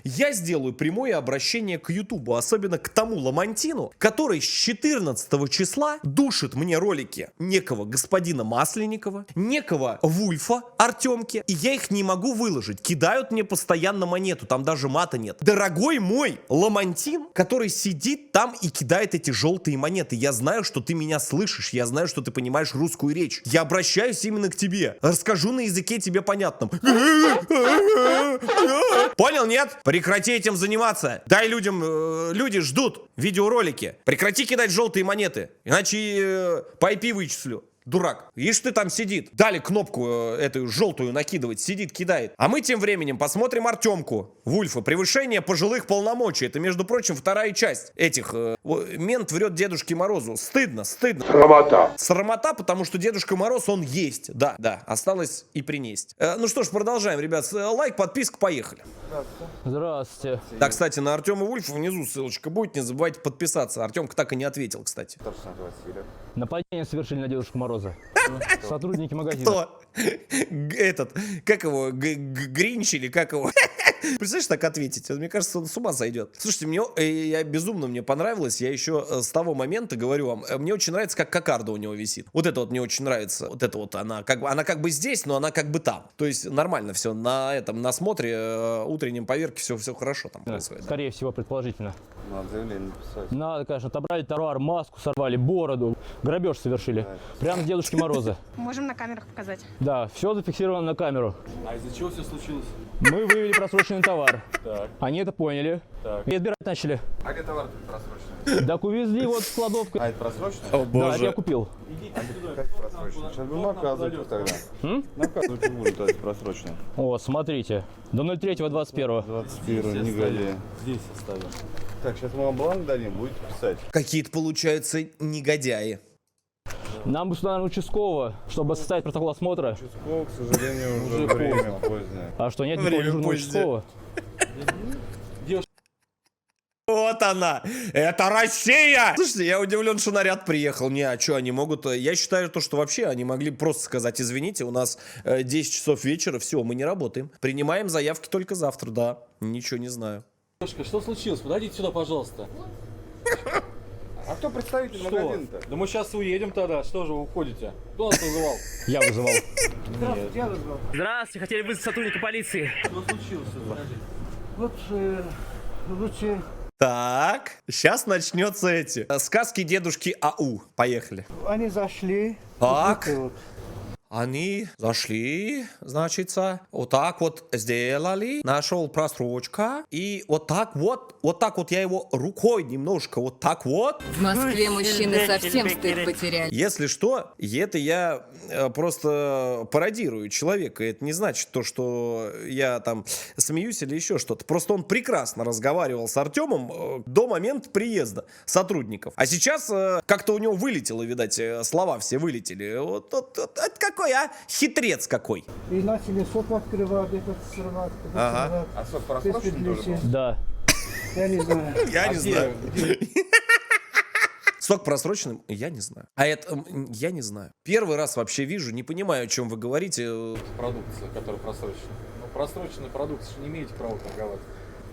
Я сделаю прямое обращение к Ютубу, особенно к тому Ламантину, который с 14 числа душит мне ролики некого господина Масленникова, некого Вульфа Артемки, и я их не могу выложить. Кидают мне постоянно монету, там даже мата нет. Дорогой мой Ламантин, который сидит там и кидает эти желтые монеты, я знаю, что ты меня слышишь, я знаю, что ты понимаешь русскую речь. Я обращаюсь именно к тебе. Расскажу на языке тебе понятном. Понял, нет? Прекрати этим заниматься. Дай людям, люди ждут видеоролики. Прекрати кидать желтые монеты, иначе по IP вычислю. Дурак. Видишь, ты там сидит. Дали кнопку эту желтую накидывать. Сидит, кидает. А мы тем временем посмотрим Артемку Вульфа. Превышение пожилых полномочий. Это, между прочим, вторая часть этих. Мент врет Дедушке Морозу. Стыдно, стыдно. Срамота. Срамота, потому что Дедушка Мороз, он есть. Да, да. Осталось и принесть. Ну что ж, продолжаем, ребят. Лайк, подписка, поехали. Здравствуйте. Да, кстати, на Артема Вульфа внизу ссылочка будет. Не забывайте подписаться. Артемка так и не ответил, кстати. Нападение совершили на Дедушку Мороза. Сотрудники магазина. Кто? Этот, как его, Гринч или как его? Представляешь, так ответить? Мне кажется, он с ума сойдет. Слушайте, мне понравилось. Я еще с того момента говорю вам, мне очень нравится, как кокарда у него висит. Вот это вот мне очень нравится. Вот это вот она как бы здесь, но она как бы там. То есть нормально все на смотре утреннем поверке все хорошо там происходит. Скорее всего, предположительно. Надо заявление написать. Надо, конечно, отобрали товар, маску сорвали, бороду, грабеж совершили. Прямо с Дедушки Мороза. Можем на камерах показать. Да, все зафиксировано на камеру. А из-за чего все случилось? Мы выявили просроченный товар. Так. Они это поняли. Так. И отбирать начали. А где товар просроченный? Так увезли вот с кладовкой. А это просроченный? О, Да, это я купил. Как просроченный? Сейчас будем наказывать тогда. Наказывать будем, то есть просроченный. О, смотрите. До 03.21. 21 негодяй. Здесь оставим. Так, сейчас мы вам бланк дадим, будете писать. Какие-то, получаются, негодяи. Нам бы сюда, наверное, участкового, чтобы составить протокол осмотра. Участковый, к сожалению, уже время позднее. А что, нет никакого Время дежурного позднее. участкового? Вот она! Это Россия! Слушайте, я удивлен, что наряд приехал. Не, а что они могут? Я считаю, что вообще они могли просто сказать: извините, у нас 10 часов вечера, все, мы не работаем. Принимаем заявки только завтра, да. Ничего не знаю. Девушка, что случилось? Подойдите сюда, пожалуйста. А кто представитель магазина-то? Да мы сейчас уедем тогда. Что же вы уходите? Кто нас вызывал? Я вызывал. Здравствуйте, я вызвал. Здравствуйте, хотели вызвать сотрудника полиции. Что случилось? Лучше Так, сейчас начнется эти сказки дедушки АУ. Поехали. они зашли. Так. Вот, Они зашли, значится, вот так вот сделали, нашел просрочка, и вот так вот я его рукой немножко, вот так вот. В Москве мужчины совсем стыд потеряли. Если что, и это я просто пародирую человека, это не значит то, что я там смеюсь или еще что-то, просто он прекрасно разговаривал с Артемом до момента приезда сотрудников, а сейчас как-то у него вылетело, видать, слова все вылетели, вот какой, а? Хитрец какой. И начали сок открывать, этот срывать. Ага. А сок просроченный тоже был? Да. Я не знаю. Я не знаю. Сок просроченным? Я не знаю. А это, я не знаю. Первый раз вообще вижу, не понимаю, о чем вы говорите. Продукция, которая просрочена. Ну, просроченная продукция, не имеете права торговать.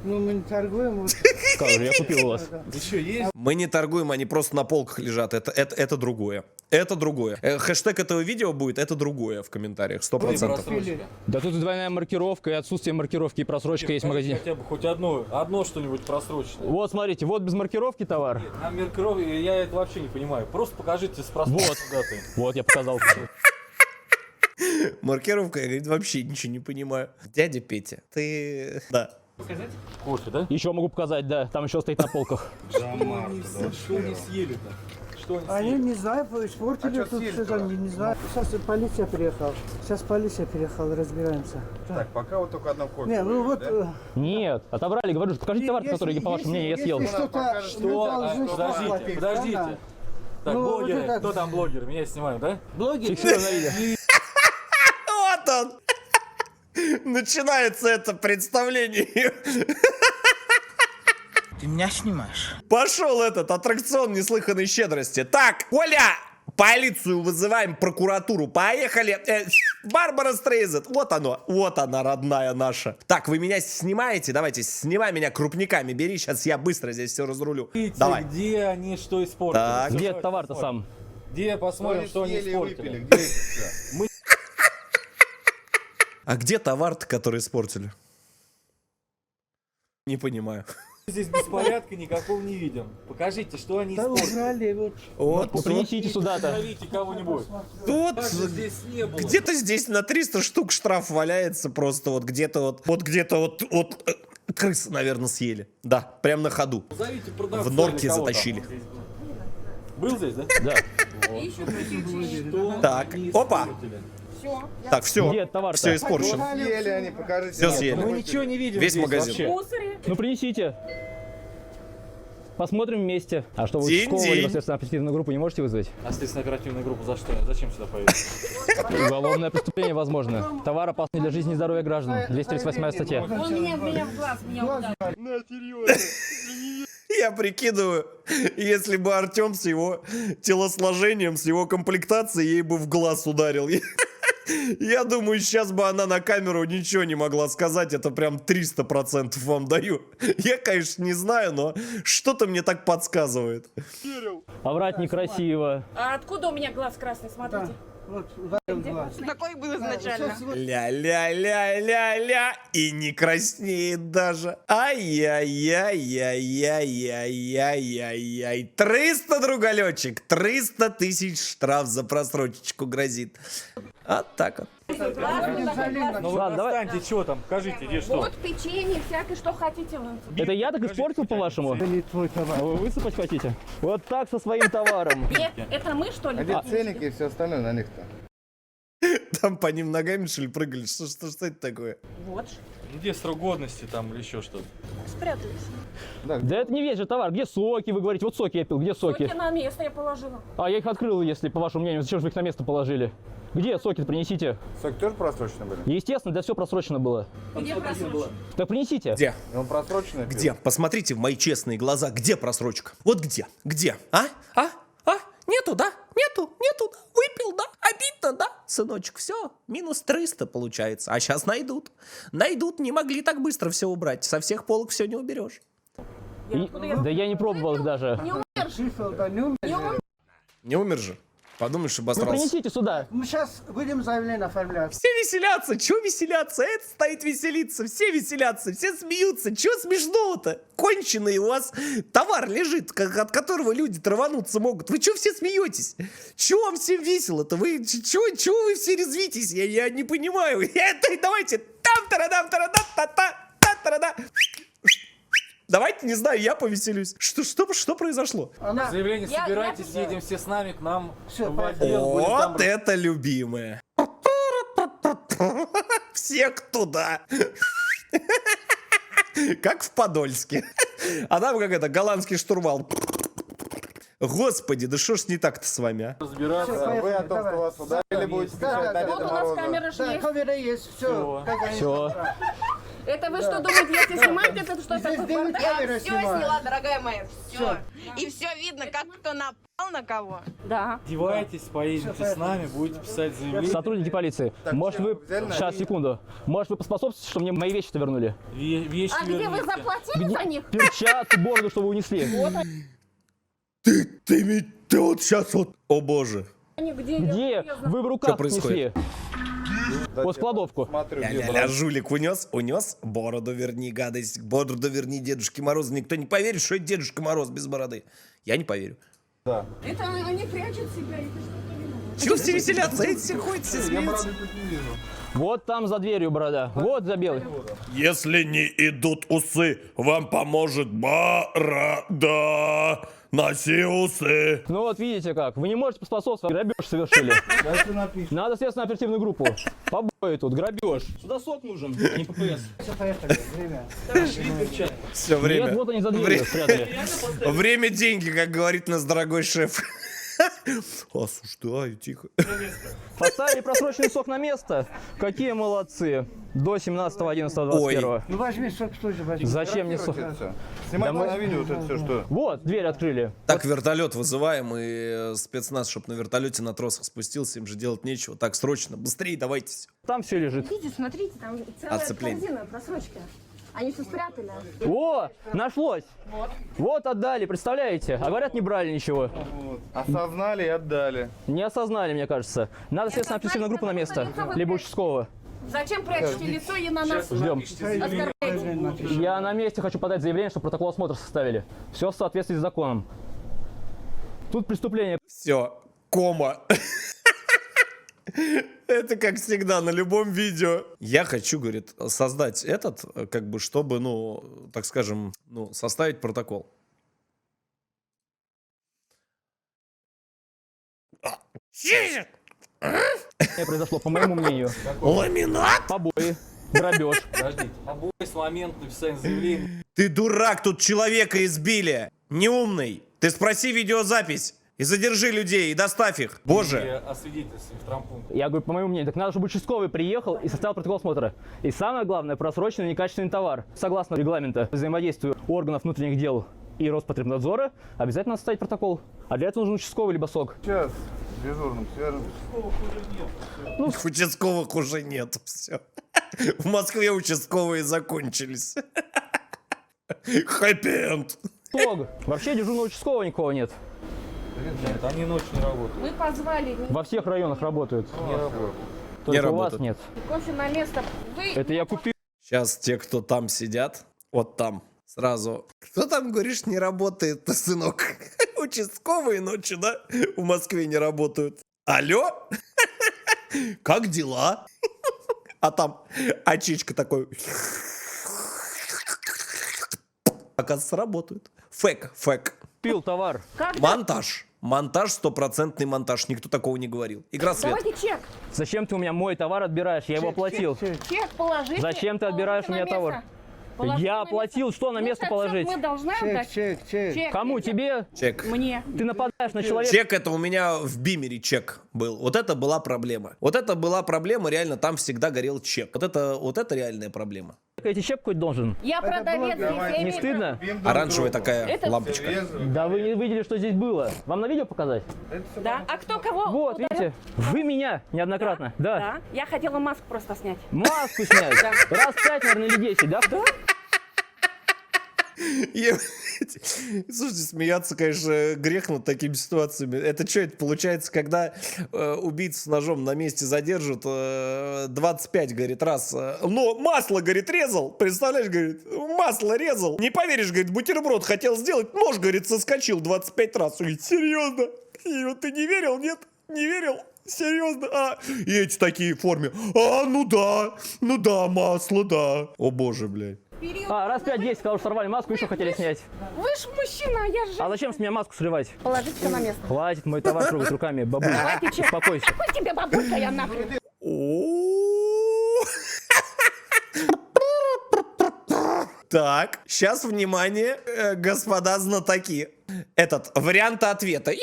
Ну, мы не торгуем. Вот. Как же, я купил у вас. Еще есть? Мы не торгуем, они просто на полках лежат. Это другое. Это другое. Хэштег этого видео будет «это другое» в комментариях. 100%. Просрочка. Да тут и двойная маркировка, и отсутствие маркировки, и просрочка есть в магазине. Хотя бы хоть одно что-нибудь просроченное. Вот, смотрите, вот без маркировки товар. А маркировки, я это вообще не понимаю. Просто покажите с просроченной датой. Вот, я показал. Маркировка, я, говорит, вообще ничего не понимаю. Дядя Петя, ты... Да. Кофе, да? Еще могу показать, да, там еще стоит на полках. Что они съели-то? Что они Они, съели? не знаю, испортили А что тут съели-то? что-то, не знаю. Сейчас полиция приехала. Сейчас полиция приехала, разбираемся. Так, пока вот только одно кофе. Не, ну будет, вот... да? Нет, отобрали, говорю, покажите товар, который, по вашему мнению, я съел. Если что-то... Покажете. вы Что? должны Подождите, заплатить, подождите. правда? Так, Ну, блогеры, вот это- кто там блогер? Меня снимают, да? Блогер? Фиксирую на видео. Вот он! Начинается это представление. Ты меня снимаешь? Пошел этот аттракцион неслыханной щедрости. Так, Оля, Полицию вызываем, прокуратуру. Поехали. Барбара Стрейзен. Вот оно. Вот она, родная наша. Так, вы меня снимаете? Давайте, снимай меня крупниками. Бери, сейчас я быстро здесь все разрулю. Давай. Где они что испортили? Так. Где товар-то сам? Где посмотрим, что они съели и испортили? выпили, где это всё? А где товар-то, который испортили? Не понимаю. Здесь беспорядка никакого не видим. Покажите, что они Да испортили. убрали, вот. Вот, Ну, принесите сюда-то. Зовите кого-нибудь. вот. Так же здесь не было. Где-то здесь на 300 штук штраф валяется просто вот где-то вот крысы, наверное, съели. Да, прям на ходу. Зовите продавца В норке или кого там. затащили. Был здесь, да? Да. Что Так, они опа. испортили? Так, все. Где товар-то? Все испорчено. Съели они, покажите. Всё нам. съели. Мы ничего не видим Весь здесь магазин. вообще. Ну принесите. Посмотрим вместе. А что, вы День, участкового день. либо следственно-оперативную группу не можете вызвать? А следственно-оперативную группу за что? Зачем сюда поедете? Уголовное преступление возможно. Товар опасный для жизни и здоровья граждан. 238 статья. меня в глаз, меня ударил. Я прикидываю, если бы Артем с его телосложением, с его комплектацией ей бы в глаз ударил. Я думаю, сейчас бы она на камеру ничего не могла сказать. Это прям 300% вам даю. Я, конечно, не знаю, но что-то мне так подсказывает. А врать некрасиво. А откуда у меня глаз красный, смотрите? Вот, ударил в глаз. Какой был изначально? Ля-ля-ля-ля-ля. И не краснеет даже. Ай-яй-яй-яй-яй-яй-яй-яй. 300, другалечек. 300 тысяч штраф за просрочечку грозит. Вот так вот. Ну вы Ладно, давай. достаньте, что там, покажите, где что. Вот печенье, всякое, что хотите вы. Это я так испортил, по-вашему? Это не твой товар. А вы высыпать хотите? Вот так со своим товаром. Это мы, что А ли? где ценники и все остальное на них-то? Там по ним ногами, что ли, прыгали? Что это такое? Вот. Где срок годности там или еще что-то? Спрятались. Да это не весь же товар. Где соки, вы говорите? Вот соки я пил, где соки? Соки на место я положила. А я их открыл, если по вашему мнению. Зачем же вы их на место положили? Где соки принесите? Соки тоже просрочены были? Естественно, да все просрочено было. Где просрочено? Так принесите. Где? И он просроченный? пил? Где? Посмотрите в мои честные глаза. Где просрочка? Вот где? Где? А? Нету, да? Нету, да? Выпил, да? Обидно, да? Сыночек, все. Минус 300 получается. А сейчас найдут. Найдут. Не могли так быстро все убрать. Со всех полок все не уберешь. Да я не пробовал их даже. Не умершь. Шифел, да, не умер. Не умер же. Подумаешь, Ну обосрался. принесите сюда. Мы сейчас будем заявление оформлять. Все веселятся. Чего веселяться? Это стоит веселиться. Все веселятся. Все смеются. Чего смешного-то? Конченый у вас товар лежит, от которого люди травануться могут. Вы чего все смеетесь? Чего вам всем весело-то? Вы чего вы все резвитесь? Я не понимаю. Давайте. Там-тарадам-тарадам-та-та. Давайте, не знаю, я повеселюсь. Что произошло? Она... Заявление Я- собирайтесь, едем все с нами к нам Всё, в отдел. будем там Вот это любимое. Всех туда. Как в Подольске. А там как это, голландский штурвал. Господи, да что ж не так-то с вами, а? разбираться. А вы о том, что вас ударили, будете кричать на Вот Деда у нас Мороза? камера же Да, есть. камера есть, все. Все. Это вы что думаете, если снимаете, это что Здесь такое? 9 камеры Все снимают. сняла, дорогая моя, все. И все видно, как кто напал на кого. Да. Одевайтесь, поедете с нами, будете писать заявление. Сотрудники полиции, может вы... взяли на- Сейчас, секунду. Может вы поспособствуете, что мне мои вещи-то вернули? Вещи А где вы верните. заплатили за них? Перчатки, бороду, что вы унесли. Ты вот сейчас вот... О боже. Они где? Где? Вы в руках происходит? несли. Вот складовку. Смотрю, где Ля-ля-ля, жулик унес бороду верни, гадость, бороду верни Дедушке Морозу. Никто не поверит, что это Дедушка Мороз без бороды. Я не поверю. Это они прячут себя. Это что-то не надо. Чего все веселятся? Эти все ходят, все смеются. Вот там за дверью борода. Вот за белый. Если не идут усы, вам поможет борода. Носи усы. Ну вот видите как. Вы не можете поспособствовать. Грабеж совершили. Надо следственно-оперативную группу. Побои тут. Грабеж. Сюда сок нужен, а не ППС. Все, поехали, время. Все, время. Нет, вот они за дверью спрятали. Время, деньги, как говорит нас дорогой шеф. Осуждаю, тихо. Поставили просроченный сок на место. Какие молодцы. До 17.11.21. Ну возьми сок тоже возьми. Зачем мне... Вот это всё. Снимай Да мы- на видео вот это все, что... Вот, дверь открыли. Так, вертолет вызываем, и спецназ, чтобы на вертолете на тросах спустился, им же делать нечего. Так, срочно, быстрее давайте. Там все лежит. Видите, смотрите, там целая Отцепление. корзина просрочки. Они все спрятали. О, нашлось. Вот отдали, представляете? А говорят, не брали ничего. Вот. Осознали и отдали. Не осознали, мне кажется. Надо, следственно, оперативную группу на место. Либо участкового. Зачем прячете лицо и на нас Ждем. оскорбляете? Я на месте хочу подать заявление, чтобы протокол осмотра составили. Все в соответствии с законом. Тут преступление. Все, кома. Это как всегда на любом видео. Я хочу, говорит, создать этот, как бы, чтобы, ну, так скажем, ну, составить протокол. Произошло, по моему мнению. Ламинат? Побои, грабеж. Подождите. Обои с момента написания заявления. Ты дурак, тут человека избили. Неумный. Ты спроси видеозапись. И задержи людей, и доставь их. И Боже. освидетельствовать в травмпункте. Я говорю, по моему мнению, так надо, чтобы участковый приехал и составил протокол осмотра. И самое главное, просроченный некачественный товар. Согласно регламенту взаимодействия органов внутренних дел и Роспотребнадзора, обязательно надо составить протокол. А для этого нужен участковый либо СОК. Сейчас с дежурным свяжемся. Участковых уже нет. Все. В Москве участковые закончились. Хэппи-энд. СОК. Вообще дежурного участкового никого нет. Нет, они ночью не работают. Мы позвали, Во всех районах работают. Не работают. Только у вас работают. нет. кофе на место. Вы Это я купил. Сейчас те, кто там сидят, вот там, сразу. Кто там, говоришь, не работает, сынок? Участковые ночью, да? В Москве не работают. Алло? Как дела? А там очичка такой. Оказывается, работают. Фэк. Купил товар. Монтаж. Монтаж, стопроцентный монтаж. Никто такого не говорил. Игра свет. давайте чек. Зачем ты у меня мой товар отбираешь? Я его оплатил. Чек положите. Зачем ты отбираешь у меня положите на товар? место. Положите Я на оплатил, место. что на Ну, место так положить? Мы должны отдать. Чек. Кому? Тебе? Чек. Мне. Ты нападаешь на человека. Чек это у меня в Бимере чек был. Вот это была проблема. Вот это была проблема, реально, там всегда горел чек. Вот это реальная проблема. Эти чек какой должен? Я продавец здесь. я Не имею стыдно? Оранжевая такая Это- лампочка. Да вы не видели, что здесь было. Вам на видео показать? право. Да. А кто кого? Вот, ударил? видите? Вы меня неоднократно. Да. Да. Я хотела маску просто снять. Маску снять. Раз 5, наверное, или 10, да? Слушайте, смеяться, конечно, грех над такими ситуациями. Это что это получается, когда убийцу с ножом на месте задержат, 25, говорит, раз. Но масло, говорит, резал. Представляешь, говорит, масло резал. Не поверишь, говорит, бутерброд хотел сделать, нож, говорит, соскочил 25 раз. Он говорит, серьезно? И вот ты не верил, нет? Не верил? Серьезно? А? И эти такие в форме. Ну да, масло, да. О боже, блядь. А, раз 5-10, сказал, что сорвали маску, еще хотели снять. Вы ж мужчина, а я же. А зачем с меня маску срывать? Положите все на место. Хватит мой товар трогать руками, бабуля. Давайте чек. Успокойся. Какой тебе бабулька, я нахрен. Так, сейчас, внимание, господа знатоки. Этот, варианты ответа.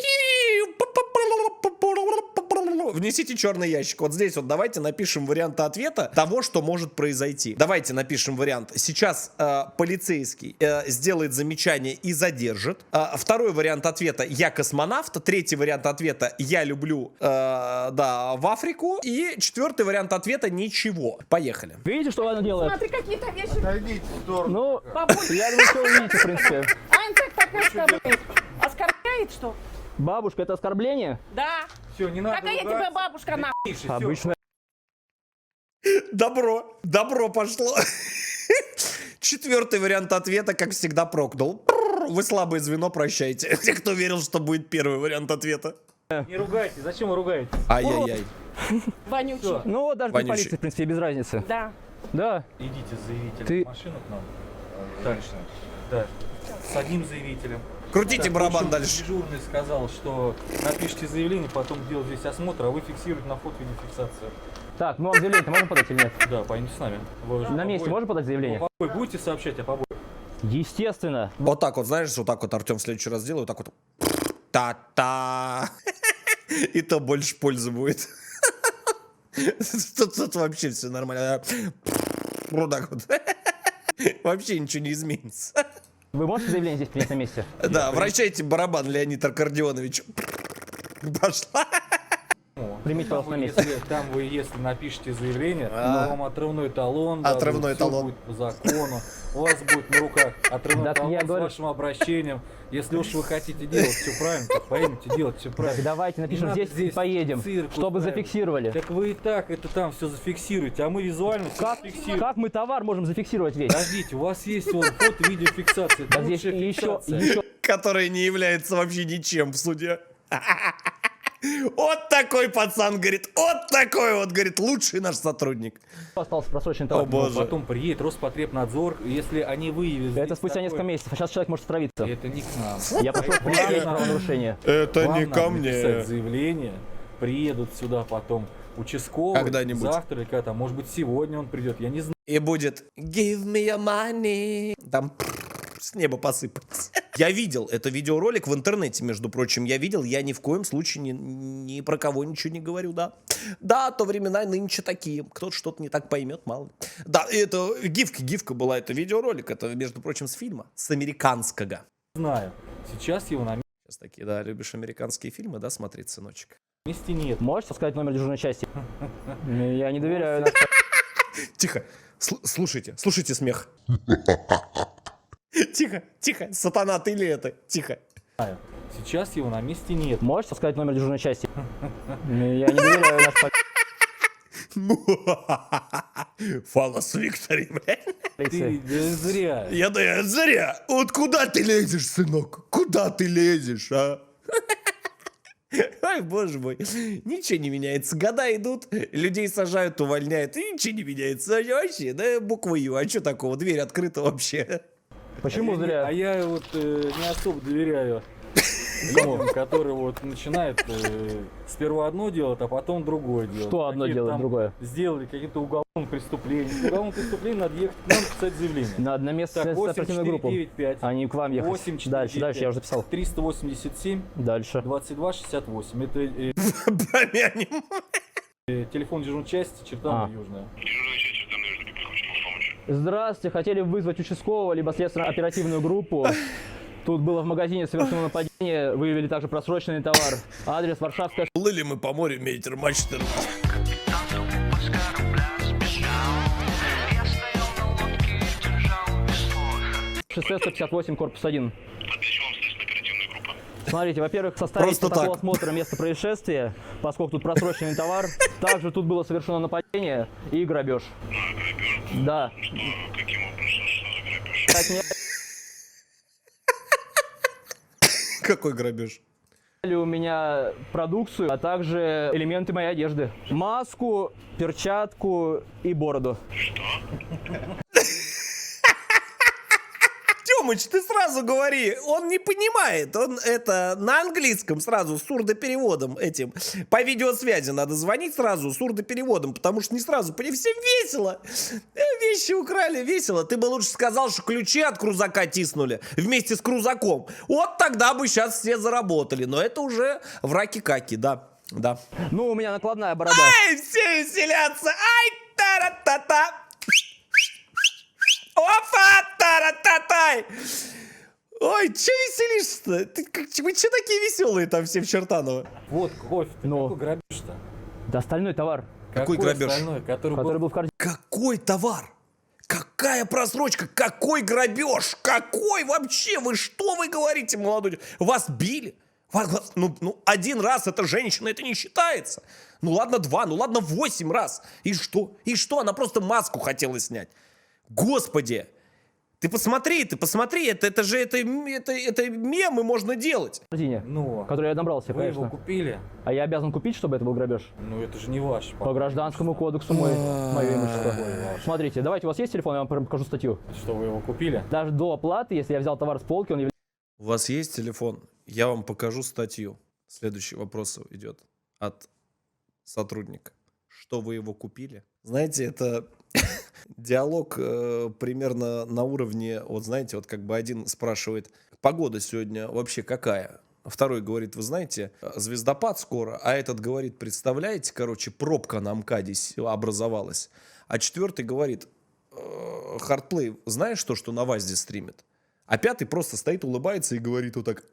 Внесите черный ящик. Вот здесь вот давайте напишем варианты ответа того, что может произойти. Давайте напишем вариант. Сейчас полицейский сделает замечание и задержит. Второй вариант ответа: я космонавт. Третий вариант ответа: я люблю, в Африку. И четвертый вариант ответа: ничего. Поехали. Видите, что она делает? Смотри, какие-то вещи. Отойдите в сторону. Ну, Бабулька. я думаю, что увидите, в принципе. А инфект такой с тобой. Оскорбляет, что? Бабушка, это оскорбление? Да. Все, не надо. Какая тебе бабушка, нахуй? Обычно. Добро пошло. Четвертый вариант ответа, как всегда, прокнул. Вы слабое звено, прощайте. Те, кто верил, что будет первый вариант ответа. Не ругайтесь. Зачем вы ругаетесь? Ай-яй-яй. Вонючий. Ну вот даже при Вонючий. полиции, в принципе, без разницы. Да. Да. Идите с заявителем Ты- в машину к нам. Дальше. Да. С одним заявителем. Крутите Так, барабан в общем, дальше. Дежурный сказал, что напишите заявление, потом делать здесь осмотр, а вы фиксируете на фото видеофиксацию. Так, мы вам заявление-то можем подать или нет? Да, пойдите с нами. Вы же На месте побои- можно подать заявление? Побои будете сообщать о побоях? Естественно. Вот так вот, знаешь, вот так вот Артем в следующий раз сделает, вот так вот. Та-та. И то больше пользы будет. Тут вообще все нормально. Вот так вот. Вообще ничего не изменится. Вы можете заявление здесь принять на месте? Да, вращайте барабан, Леонид Аркадионович. Пошла. Примите, пожалуйста, на месте. Там вы, если напишите заявление, А. то вам отрывной талон. Отрывной дадут, всё талон. будет по закону. У вас будет на руках отрывной Так талон я с говорю- вашим обращением. Если уж вы хотите делать все правильно, то поймите делать все Так, правильно. давайте Не напишем надо здесь и поедем, цирк чтобы устраивать. зафиксировали. Так вы и так это там все зафиксируете, а мы визуально все зафиксируем. Как мы товар можем зафиксировать весь? Подождите, у вас есть вот фото-видеофиксация. Это Да здесь лучшая еще, фиксация. Которая не является вообще ничем в суде. Вот такой пацан, говорит, вот такой вот, говорит, лучший наш сотрудник. остался просроченный О товар. боже. Потом приедет Роспотребнадзор, если они выявят... Это здесь спустя такое, несколько месяцев, а сейчас человек может отравиться. Это не к нам. Я прошу принять правонарушение. Это Вам не надо ко написать мне. заявление, приедут сюда потом участковый. Когда-нибудь. Завтра или когда-то, может быть, сегодня он придет, я не знаю. И будет give me your money. Там с неба посыпается. Я видел, это видеоролик в интернете, между прочим, я видел, я ни в коем случае ни про кого ничего не говорю, да. Да, то времена нынче такие, кто-то что-то не так поймет, мало ли. Да, это гифка была, это видеоролик, это, между прочим, с фильма, с американского. Знаю. Сейчас его на Сейчас такие, да, любишь американские фильмы, да, смотреть, сыночек? месте нет. Можете сказать номер дежурной части? Я не доверяю. Тихо, слушайте смех. Тихо, сатана, ты ли это? Тихо. Сейчас его на месте нет. Можете сказать номер дежурной части? Я не доверяю нашей Фалос Виктори, блядь. полиции. Ты зря. Я зря. Вот куда ты лезешь, сынок? Куда ты лезешь, а? Ой, боже мой. Ничего не меняется. Года идут, людей сажают, увольняют, и ничего не меняется. Вообще, да, буква Ю. А что такого? Дверь открыта вообще. Почему А зря? я вот не особо доверяю людям, которые вот начинают сперва одно делать, а потом другое делать. Что одно Какие-то делать, там другое? Сделали какие-то уголовные преступления. С уголовным преступлением надо ехать к нам писать заявление. Надо на место Так, оперативную группу. 8495. А не к вам ехать. 8495. Дальше, я уже записал. 387 Дальше. 22 68. Это Помянем. телефон дежурной части, Чертаново, А. Южная. Здравствуйте, хотели вызвать участкового, либо следственно-оперативную группу. Тут было в магазине совершено нападение, выявили также просроченный товар. Адрес Варшавская, Плыли мы по морю, метр мачты. 658, корпус 1. Смотрите, во-первых, составить Просто протокол так. осмотра места происшествия, поскольку тут просроченный товар. Также тут было совершено нападение и грабеж. Да. Какой грабеж? Отняли у меня продукцию, а также элементы моей одежды. Маску, перчатку и бороду. Тёмыч, ты сразу говори, он не понимает, он это на английском сразу, с сурдопереводом этим, по видеосвязи надо звонить сразу, сурдопереводом, потому что не сразу, всем весело, вещи украли, весело, ты бы лучше сказал, что ключи от крузака тиснули вместе с крузаком, вот тогда бы сейчас все заработали, но это уже в раки-каки, да, да. Ну, у меня накладная борода. Ай, все веселятся, ай, тара-та-та. Опа, тара-та-тай! Ой, че веселишься-то? Вы че такие веселые там все в Чертаново? Вот кофе. Ну. Какой грабеж-то? Да остальной товар, Какой грабеж? Остальной, который который был... был в корзине. Какой товар? Какая просрочка? Какой грабеж? Какой вообще? Что вы говорите, молодой? Вас били? Ну, один раз это женщина, это не считается. Ну ладно 2, ну ладно 8 раз. И что? И что? Она просто маску хотела снять. Господи! Ты посмотри, это же мемы можно делать. корзине, Ну, который я набрал себе, вы его конечно. купили? А я обязан купить, чтобы это был грабеж? Ну, это же не ваш. По гражданскому кодексу мое имущество. Смотрите, давайте, у вас есть телефон, я вам покажу статью. Что, вы его купили? Даже до оплаты, если я взял товар с полки, он является... У вас есть телефон? Я вам покажу статью. Следующий вопрос идет от сотрудника. Что вы его купили? Знаете, это диалог примерно на уровне, вот знаете, вот как бы один спрашивает, погода сегодня вообще какая? Второй говорит, вы знаете, звездопад скоро, а этот говорит, представляете, короче, пробка на МКАДе образовалась. А четвертый говорит, Hardplay, знаешь что на ВАЗде стримит? А пятый просто стоит, улыбается и говорит вот так.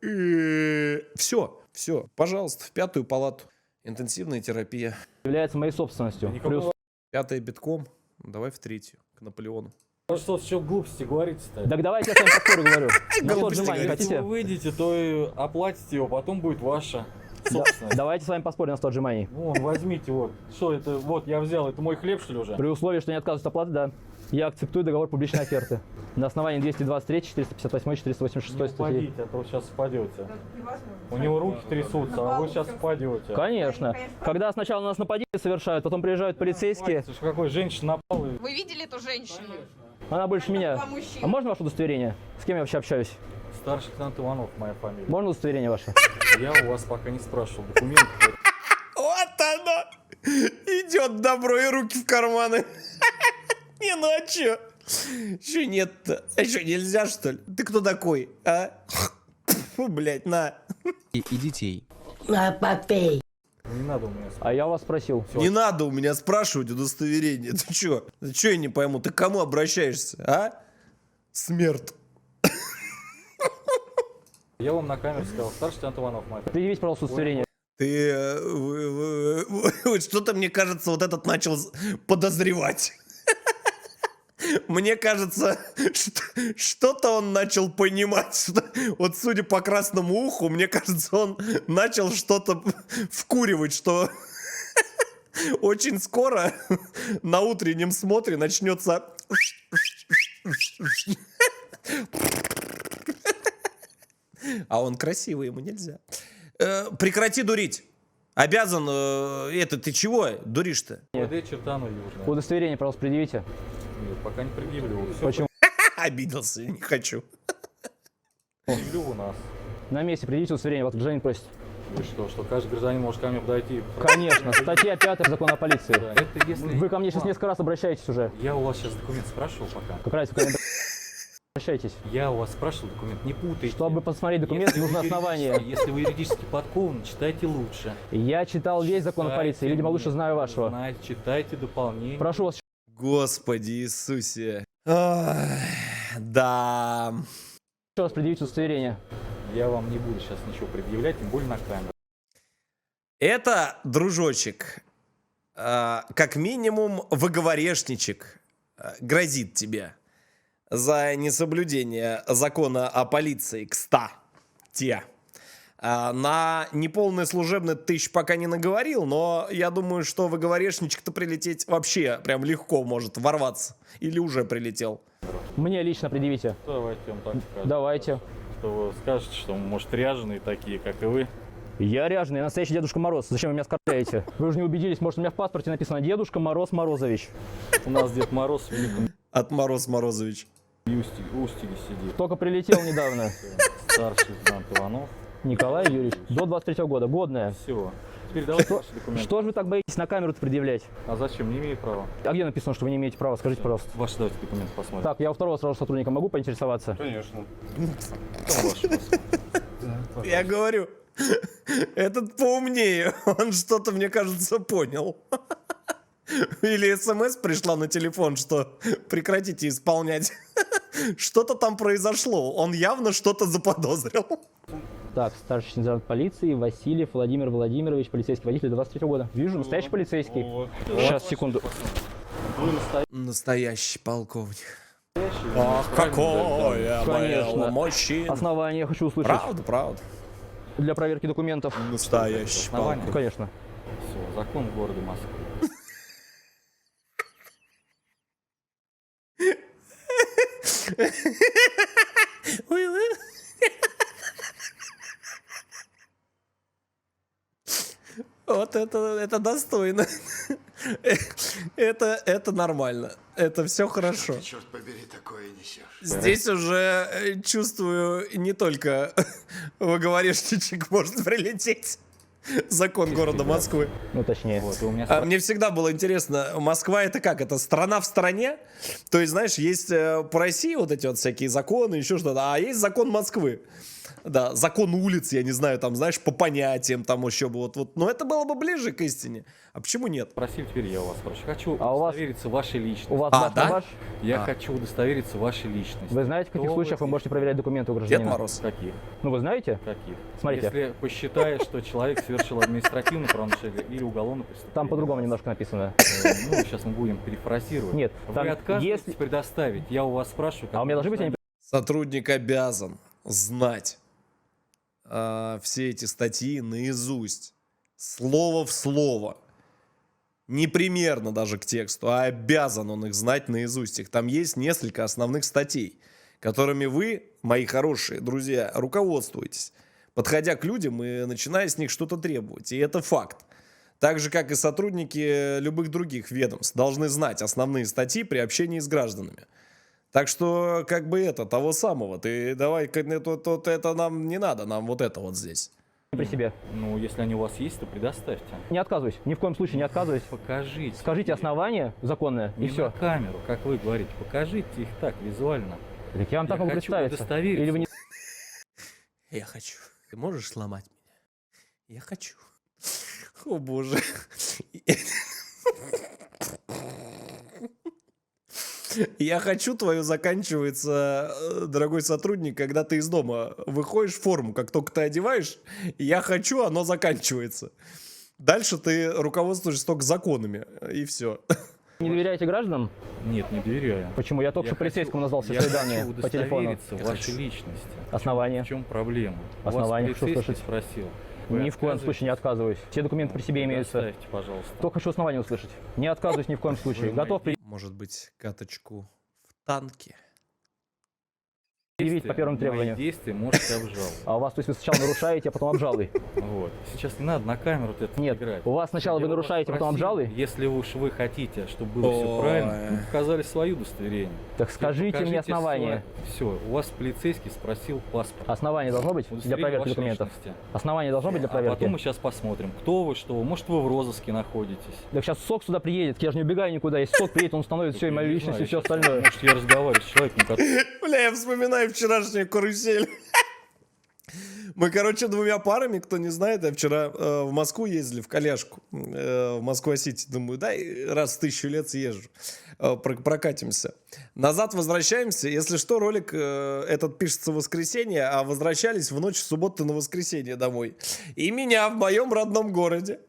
Все, пожалуйста, в 5-ю палату. Интенсивная терапия. Является моей собственностью. Плюс... 5-я битком, давай в 3-ю, к Наполеону. Что, что глупости говорите-то? Так давайте я с вами поспорю, говорю. На тот Глупости же май, не говорите. Если хотите? вы выйдете, то и оплатите его, потом будет ваша собственность. Давайте с вами поспорим на тот же май. Вон, возьмите вот. Что это? Вот, я взял. Это мой хлеб, что ли, уже? При условии, что не отказываются от оплаты, да. Я акцептую договор публичной оферты. На основании 223, 458, 486 Не статьи. упадите, а то сейчас впадете. У него руки трясутся, а вы сейчас впадете. Конечно. Когда сначала на нас нападение совершают, потом приезжают полицейские. Слушай, какой женщина напал и... Вы видели эту женщину? Она больше меня. Два мужчины. А можно ваше удостоверение? С кем я вообще общаюсь? Старший лейтенант Иванов, моя фамилия. Можно удостоверение ваше? Я у вас пока не спрашивал документы. Вот оно! Идет добро и руки в карманы. Не, ну а чё? Чё нет-то? А чё, нельзя, что ли? Ты кто такой, а? Фу, блядь, на. Не надо у меня А я вас спросил. Не надо у меня спрашивать удостоверение. Ты чё? Чё я не пойму? Ты к кому обращаешься, а? Смерть. Я вам на камеру сказал, старший лейтенант Иванов, моя фамилия. Предъявите, пожалуйста, удостоверение. Ты... вот что-то, мне кажется, вот этот начал подозревать. Мне кажется, что-то он начал понимать. Вот судя по красному уху, мне кажется, он начал что-то вкуривать, что очень скоро на утреннем смотре начнется... А он красивый, ему нельзя. Прекрати дурить. Обязан... это ты чего дуришь-то? ВД Чертанова Южная. Удостоверение, пожалуйста, предъявите. Нет, пока не предъявлю. Все Почему? Обиделся, не хочу. предъявлю у нас. На месте предъявите удостоверение, вас гражданин просит. Вы что каждый гражданин может ко мне подойти? Конечно, статья 5 закона о полиции. Да, это если... Вы ко мне сейчас несколько раз обращаетесь уже. Я у вас сейчас документ спрашивал пока. Как раз вы ко мне обращаетесь. Я у вас спрашивал документ, не путайте. Чтобы посмотреть документ, Если нужно вы основание. Если вы юридически подкованы, читайте лучше. Я читал весь закон о полиции, видимо, лучше знаю вашего. Знаете, читайте дополнение. Прошу вас Господи Иисусе. Ай, да. еще раз предъявить удостоверение. Я вам не буду сейчас ничего предъявлять, тем более на камеру. Это, дружочек, как минимум выговорешничек грозит тебе за несоблюдение закона о полиции, кстати. На неполное служебное ты еще пока не наговорил, но я думаю, что выговорешничек-то прилететь вообще прям легко может ворваться. Или уже прилетел. Мне лично предъявите. Давайте я вам так скажу. Давайте. Что вы скажете, что, может, ряженые такие, как и вы. Я ряженый, я настоящий Дедушка Мороз. Зачем вы меня оскорбляете? Вы уже не убедились, может, у меня в паспорте написано Дедушка Мороз Морозович. У нас Дед Мороз в Великом От Мороз Морозович. Устиге сидит. Только прилетел недавно. Старший лейтенант Иванов. Николай Юрьевич. До 23-го года. Годная. Все. Теперь давайте ваши документы. Что же вы так боитесь на камеру-то предъявлять? А зачем? Не имею права. А где написано, что вы не имеете права? Скажите, пожалуйста. Ваши давайте документы посмотрим. Так, я у второго сразу сотрудника могу поинтересоваться? Конечно. Потом ваши посмотрим. Я говорю, этот поумнее, он что-то, мне кажется, понял. Или смс пришла на телефон, что прекратите исполнять. Что-то там произошло, он явно что-то заподозрил. Так, старший сержант полиции Васильев Владимир Владимирович, полицейский водитель 23 года. Вижу, настоящий полицейский. Сейчас, секунду. Настоящий полковник. Ах, Какое Конечно. было мужчина. Основание я хочу услышать Правда, правда. для проверки документов. Настоящий Основание? полковник. Конечно. Все, закон города Москвы. Вот это достойно. Это нормально. Это все хорошо. Черт побери, такое несешь. Здесь уже чувствую не только выговорешничек может прилететь. Закон города Москвы. Ну, точнее. Вот, и у меня Мне всегда было интересно, Москва это как? Это страна в стране? То есть, знаешь, есть по России вот эти вот всякие законы, еще что-то, а есть закон Москвы. Да, закон улиц, я не знаю, там, знаешь, по понятиям, там еще бы вот. Но это было бы ближе к истине. А почему нет? спросил, теперь я у вас спрашиваю. Хочу А у вас- удостовериться в вашей личности. У вас А, ваш да? на ваш? Я хочу удостовериться в вашей личности. Вы знаете, в каких Кто случаях вы вы? можете проверять документы у Дед гражданина? Мороз. Каких? Ну, вы знаете? Каких? Смотрите. Если посчитаешь, что человек совершил административное правонарушение или уголовное преступление. Там по-другому немножко написано. Ну, сейчас мы будем перефразировать. Нет, Вы там отказываетесь если- предоставить. Я у вас спрашиваю. А у меня должны быть они... Сотрудник обязан знать все эти статьи наизусть. Слово в слово. Не примерно даже к тексту, а обязан он их знать наизусть. Их там есть несколько основных статей, которыми вы, мои хорошие друзья, руководствуетесь, подходя к людям и начиная с них что-то требовать. И это факт. Так же, как и сотрудники любых других ведомств должны знать основные статьи при общении с гражданами. Так что, как бы это, того самого. Ты давай, это нам не надо, нам вот это вот здесь. при себе. Ну, если они у вас есть, то предоставьте. Не отказываюсь, ни в коем случае не отказываюсь. Покажите. Скажите основания законное, и Не все. на камеру, как вы говорите. Покажите их так, визуально. Так я вам так Я могу хочу представиться. удостовериться. Или вы не... Я хочу. Ты можешь сломать меня? Я хочу. О боже. Я хочу твою заканчивается, дорогой сотрудник, когда ты из дома выходишь в форму, как только ты одеваешь, я хочу, оно заканчивается. Дальше ты руководствуешься только законами, и все. не доверяете гражданам? Нет, не доверяю. Почему? Я только что полицейскому назвал все свои данные хочу по телефону. удостовериться в вашей личности. Основания. В чем проблема? Основания, У вас что полицейский слышать? спросил. Вы Ни в коем случае не отказываюсь. Все документы при себе имеются. Предоставьте, пожалуйста. Только хочу основания услышать. Не отказываюсь ни в коем случае. Вы Готов Может быть, каточку в танке? предъявить по первому Мои требованию. действия можете обжаловать. А у вас, то есть вы сначала нарушаете, а потом обжалуй. Вот. Сейчас не надо на камеру вот это Нет, играть. у вас сначала Я вы вас нарушаете, потом просил, обжалуй. Если уж вы хотите, чтобы было все Ой. правильно, ну, показали свое удостоверение. Так скажите мне основания. Все, у вас полицейский спросил паспорт. Основание должно быть для Удостоверение проверки вашей документов? личности. Основание должно быть для А потом проверки? мы сейчас посмотрим, кто вы, что вы. Может, вы в розыске находитесь. Так сейчас СОК сюда приедет, я же не убегаю никуда. Если СОК приедет, он установит все, и мою Я не личность, и знаю, все остальное. Может, я разговариваю с человеком, который... Бля, я вспоминаю вчерашнюю карусель. Мы, короче, двумя парами, кто не знает, я вчера в Москву ездили, в коляжку, в Москва-Сити. Думаю, да, раз в 1000 лет съезжу, прокатимся. Назад возвращаемся. Если что, ролик этот пишется в воскресенье, а возвращались в ночь с субботы на воскресенье домой. И меня в моем родном городе.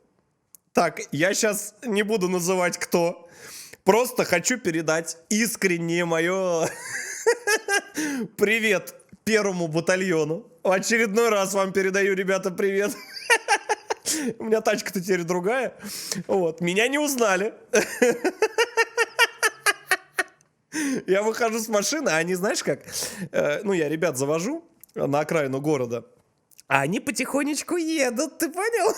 Так, я сейчас не буду называть кто. Просто хочу передать искреннее мое привет первому батальону. В очередной раз вам передаю, ребята, привет. У меня тачка-то теперь другая. Вот. Меня не узнали. Я выхожу с машины, а они, знаешь как? Ну, я ребят завожу на окраину города. А они потихонечку едут, ты понял?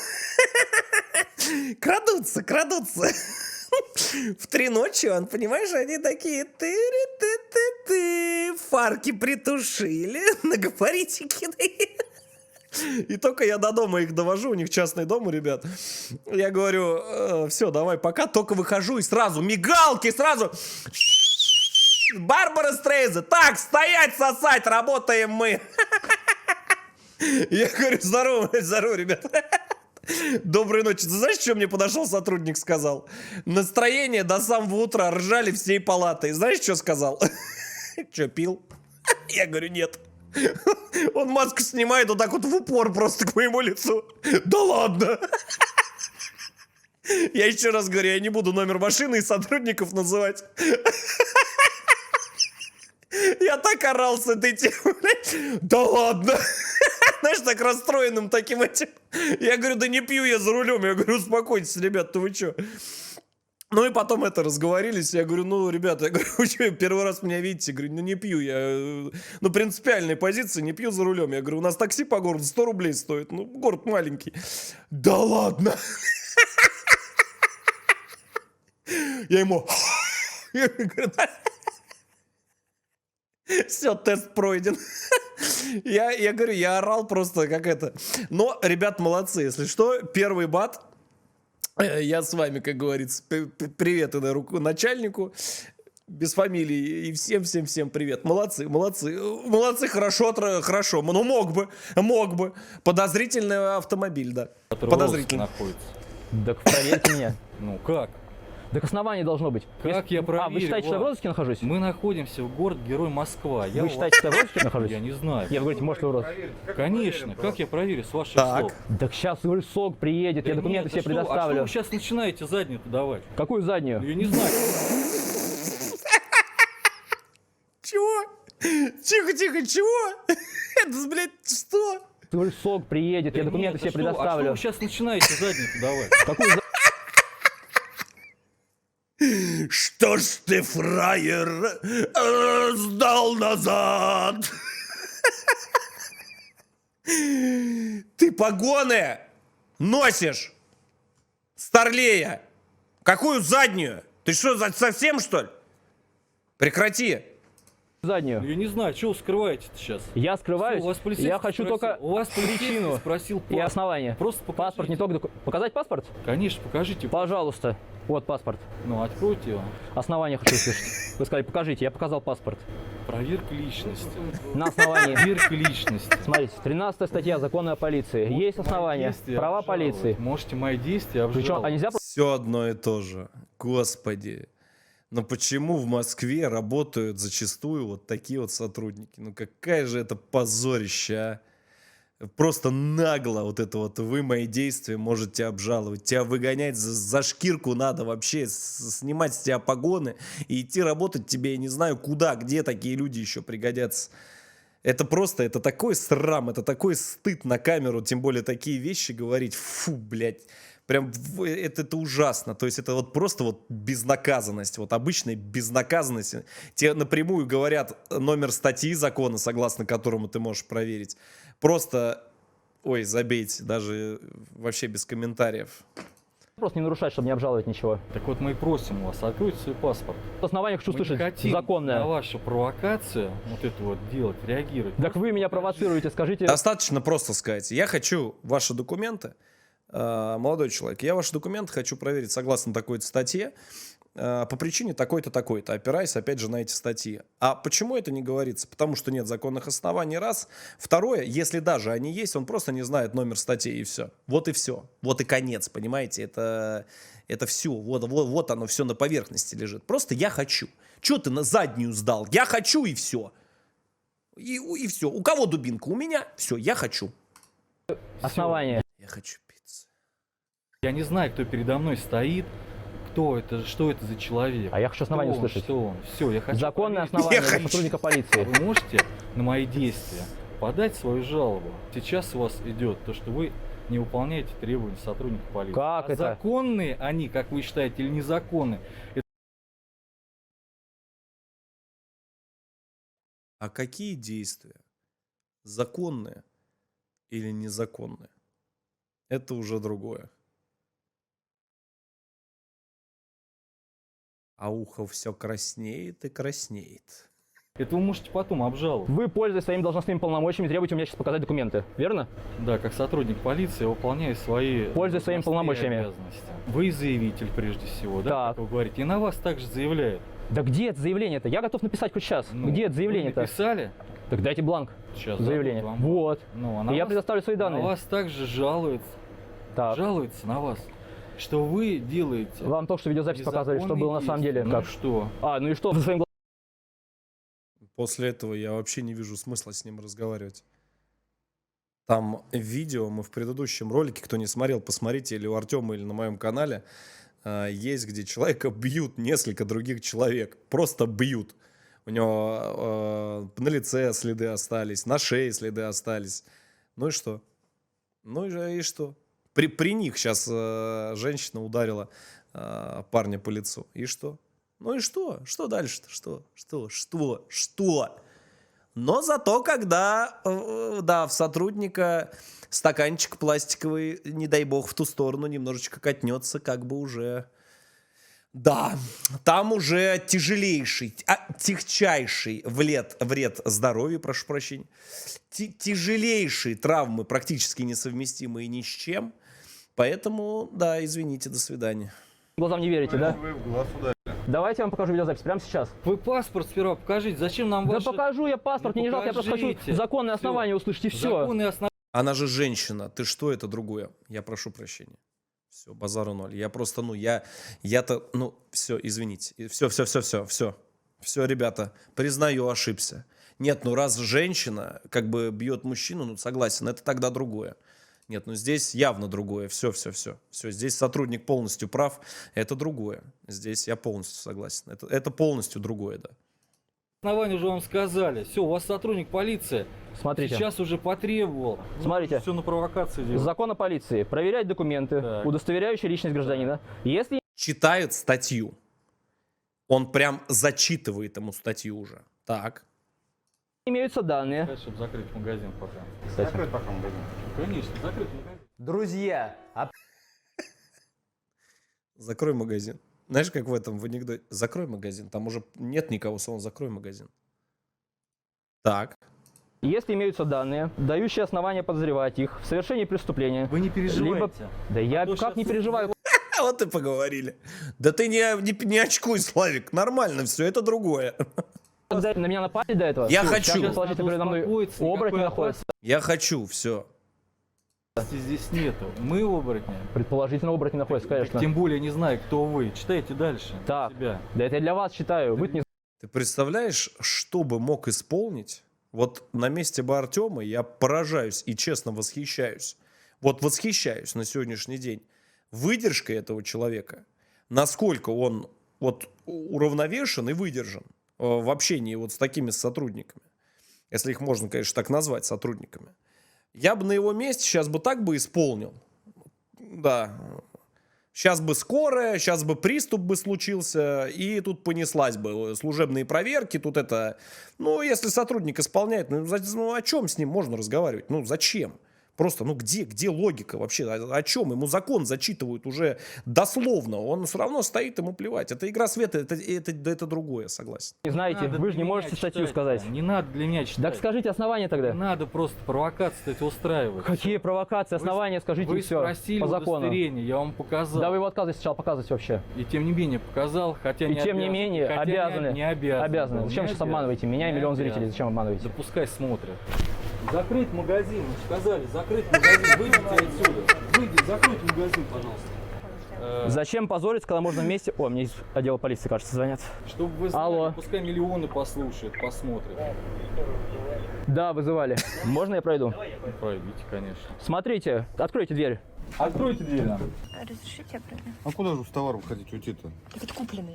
Крадутся. В 3 ночи, он, понимаешь, они такие ты фарки притушили, на габаритики. И только я до дома их довожу, у них частный дом у ребят. Я говорю, все, давай, пока. Только выхожу и сразу мигалки, сразу. Барбара Стрейза, так, стоять, сосать, работаем мы. Я говорю, здорово, ребят. Доброй ночи. Ты знаешь, что мне подошел сотрудник, сказал? Настроение до самого утра, ржали всей палатой. Знаешь, что сказал? Что, пил? Я говорю, нет. Он маску снимает вот так вот в упор просто к моему лицу. Да ладно. Я еще раз говорю, я не буду номер машины и сотрудников называть. Я так орал с этой темой. Да ладно. Знаешь, так расстроенным таким этим. Я говорю, да не пью я за рулем. Я говорю, успокойтесь, ребят, вы что? Ну и потом это разговорились. Я говорю, ну, ребята, я говорю, вы что, первый раз меня видите? Я говорю, ну не пью я. Ну, принципиальная позиция, не пью за рулем. Я говорю, у нас такси по городу 100 рублей стоит. Ну, город маленький. Да ладно. Я ему... Я говорю, все, тест пройден. Я говорю, я орал просто как это. Но, ребят, молодцы. Если что, первый бат. Я с вами, как говорится. Привет и на руку начальнику. Без фамилии. И всем привет. Молодцы. Молодцы, хорошо. Ну, мог бы. Подозрительный автомобиль, да. Который Подозрительный. находится. Так проверьте меня. Ну как? Так основание должно быть. Как я проверю? А, вы считаете, что я в розыске нахожусь? Мы находимся в город-герой Москва. Вы считаете, что я в розыске нахожусь? Я не знаю. Я, вы говорите, может, вы в розыске? Конечно. Как я проверю с ваших Так. слов? Так сейчас сок приедет, я документы Нет, все а что предоставлю. вы сейчас начинаете заднюю-то давать? Какую заднюю? Я не знаю. Чего? Тихо, чего? Это, блядь, что? Сок приедет, я документы Нет, все а что вы предоставлю. сейчас начинаете заднюю-то давать? Какую Что ж ты, фраер, сдал назад? Ты погоны носишь, старлея. Какую заднюю? Ты что, совсем, что ли? Прекрати. заднюю? Я не знаю, что вы скрываете сейчас? Я скрываюсь. У вас полицейский Я хочу спросил. только У вас полицейский причину спросил и паспорт. основание. Просто покажите. Паспорт не только показать паспорт? Конечно, покажите. Пожалуйста. Вот паспорт. Ну, откройте его. Основание хочу услышать. Вы сказали, покажите, я показал паспорт. Проверка личности. На основании. Проверка личности. Смотрите, 13 статья закона о полиции. Есть основания. Действия Права обжаловать. полиции. Можете мои действия Причем, обжаловать. а нельзя Все одно и то же. Господи. Но почему в Москве работают зачастую вот такие вот сотрудники? Ну какая же это позорище, а? Просто нагло вот это вот вы мои действия можете обжаловать. Тебя выгонять за шкирку надо вообще, снимать с тебя погоны и идти работать тебе, я не знаю куда, где такие люди еще пригодятся. Это просто, это такой срам, это такой стыд на камеру, тем более такие вещи говорить. Фу, блядь. Прям это ужасно. То есть это вот просто вот безнаказанность. Вот обычная безнаказанность. Тебе напрямую говорят номер статьи закона, согласно которому ты можешь проверить. Просто, ой, забейте, даже вообще без комментариев. просто не нарушать, чтобы не обжаловать ничего. Так вот мы и просим вас, откройте свой паспорт. Основание хочу Мы не слышать хотим законное. на вашу провокацию вот это вот делать, реагировать. Так вы меня провоцируете, скажите. Достаточно просто сказать. Я хочу ваши документы, молодой человек, я ваши документы хочу проверить согласно такой-то статье, по причине такой-то, такой-то, опираясь, опять же, на эти статьи. А почему это не говорится? Потому что нет законных оснований, раз. Второе, если даже они есть, он просто не знает номер статьи, и все. Вот и все. Вот и конец, понимаете? Это все. Вот оно все на поверхности лежит. Просто я хочу. Че ты на заднюю сдал? Я хочу, и все. И все. У кого дубинка? У меня. Все, я хочу. Основание. Я хочу пиццу. Я не знаю, кто передо мной стоит, кто это, что это за человек. А я хочу основание Кто он, услышать. Что он? Все, я хочу. Законное проверить. основание Я для хочу. сотрудника полиции. Вы можете на мои действия подать свою жалобу. Сейчас у вас идет то, что вы не выполняете требования сотрудника полиции. Как А это? законные они, как вы считаете, или незаконные? А какие действия? Законные или незаконные? Это уже другое. А ухо все краснеет и краснеет. Это вы можете потом обжаловать. Вы, пользуясь своими должностными полномочиями, требуете у меня сейчас показать документы, верно? Да, как сотрудник полиции, я выполняю свои Пользуясь своими должностные полномочиями. обязанности. Вы заявитель прежде всего, да, Так. как вы говорите. И на вас также заявляют. Да где это заявление-то? Я готов написать хоть сейчас. Ну, Где это вы заявление-то? написали? Так дайте бланк. Сейчас Заявление. дадут вам. Вот. Ну, а на И я вас- предоставлю свои На данные. вас также жалуются. Так. Жалуются на вас. Что вы делаете? Вам только что видеозапись показывали, что было на самом деле. Ну Как? что? А, ну и что? Вы своим После этого я вообще не вижу смысла с ним разговаривать. Там видео мы в предыдущем ролике, кто не смотрел, посмотрите, или у Артема, или на моем канале, есть, где человека бьют несколько других человек. Просто бьют. У него на лице следы остались, на шее следы остались. Ну и что? Ну и что? При них сейчас женщина ударила парня по лицу. И что? Ну и что? Что дальше-то? Что? Но зато, когда, да, в сотрудника стаканчик пластиковый, не дай бог, в ту сторону немножечко катнется, как бы уже Да, там уже тяжелейший, тягчайший вред здоровью, прошу прощения. Тяжелейшие травмы, практически несовместимые ни с чем. Поэтому, да, извините, до свидания. Глазам не верите, да? Вы в глаз ударили. Давайте я вам покажу видеозапись прямо сейчас. Вы паспорт сперва покажите. Зачем нам Да ваши... покажу я паспорт, Ну, мне не жалко, я просто хочу покажите. законные Всё. основания услышать, и все. Законные основания. Она же женщина, ты что, это другое? Я прошу прощения. Все, базару ноль. Я просто, я-то, все, извините. Все, ребята, признаю, ошибся. Нет, раз женщина как бы бьет мужчину, согласен, это тогда другое. Нет, здесь явно другое. Все. Здесь сотрудник полностью прав, это другое. Здесь я полностью согласен. Это полностью другое, да. Основания уже вам сказали. Все, у вас сотрудник полиции. Смотрите. Сейчас уже потребовал. Смотрите. Все на провокации делать. Закон о полиции. Проверять документы, Так. удостоверяющие личность гражданина. Если Читает статью. Он прям зачитывает ему статью уже. Так. имеются данные. Чтобы закрыть магазин пока. Кстати. Закрыть пока магазин. Конечно, закрыть магазин. Друзья, Закрой магазин. Знаешь, как в анекдоте? Закрой магазин. Там уже нет никого, словно закрой магазин. Так. если имеются данные, дающие основания подозревать их в совершении преступления, Вы не переживайте. да я то как щас не переживаю. Вот и поговорили. Да ты не очкуй, Славик. Нормально все, это другое. Когда на меня напали до этого, Я всё, хочу. сейчас положительно передо мной Успокоиться, оборотни никакой находятся. Я хочу, все. опасности здесь нету. Мы оборотни. Предположительно оборотни находятся, конечно. Тем более не знаю, кто вы. Читайте дальше. Так, Себя. да это я для вас читаю, вы не Ты представляешь, что бы мог исполнить? Вот на месте бы Артема я поражаюсь и честно восхищаюсь. Вот восхищаюсь на сегодняшний день выдержкой этого человека. Насколько он вот уравновешен и выдержан в общении вот с такими сотрудниками. Если их можно, конечно, так назвать, сотрудниками. Я бы на его месте сейчас бы так бы исполнил. Да. Сейчас бы скорая, сейчас бы приступ бы случился, и тут понеслась бы служебные проверки, тут это... если сотрудник исполняет, о чем с ним можно разговаривать? Зачем? Просто, где логика вообще? О чем? Ему закон зачитывают уже дословно. Он все равно стоит, ему плевать. Это игра света, это другое, согласен. знаете, Надо вы же для не меня можете статью читать. сказать. Не надо для меня читать. Так скажите основания тогда. Надо просто провокации эти устраивать. Какие провокации, основания, скажите, Вы и все. спросили По закону. удостоверение, я вам показал. Да вы его отказываетесь сначала показывать вообще. И тем не менее показал, хотя И не тем не обязан. менее Хотя обязаны. Не обязан. Обязаны. Зачем Не сейчас обязан. обманываете меня и Не миллион обязан. зрителей? Зачем обманываете? Да пускай смотрят. Закрыть магазин, мы же сказали, закрыть магазин, выйдите отсюда. Выйдите, закройте магазин, пожалуйста. Зачем позориться, когда можно вместе... О, мне из отдела полиции, кажется, звонят. Чтобы вы знали, Алло. пускай миллионы послушают, посмотрят. Да, вызывали. Можно я пройду? Пройдите, конечно. Смотрите, откройте дверь. Откройте дверь нам. Разрешите я пройду? А куда же с товаром хотите уйти-то? Это купленный.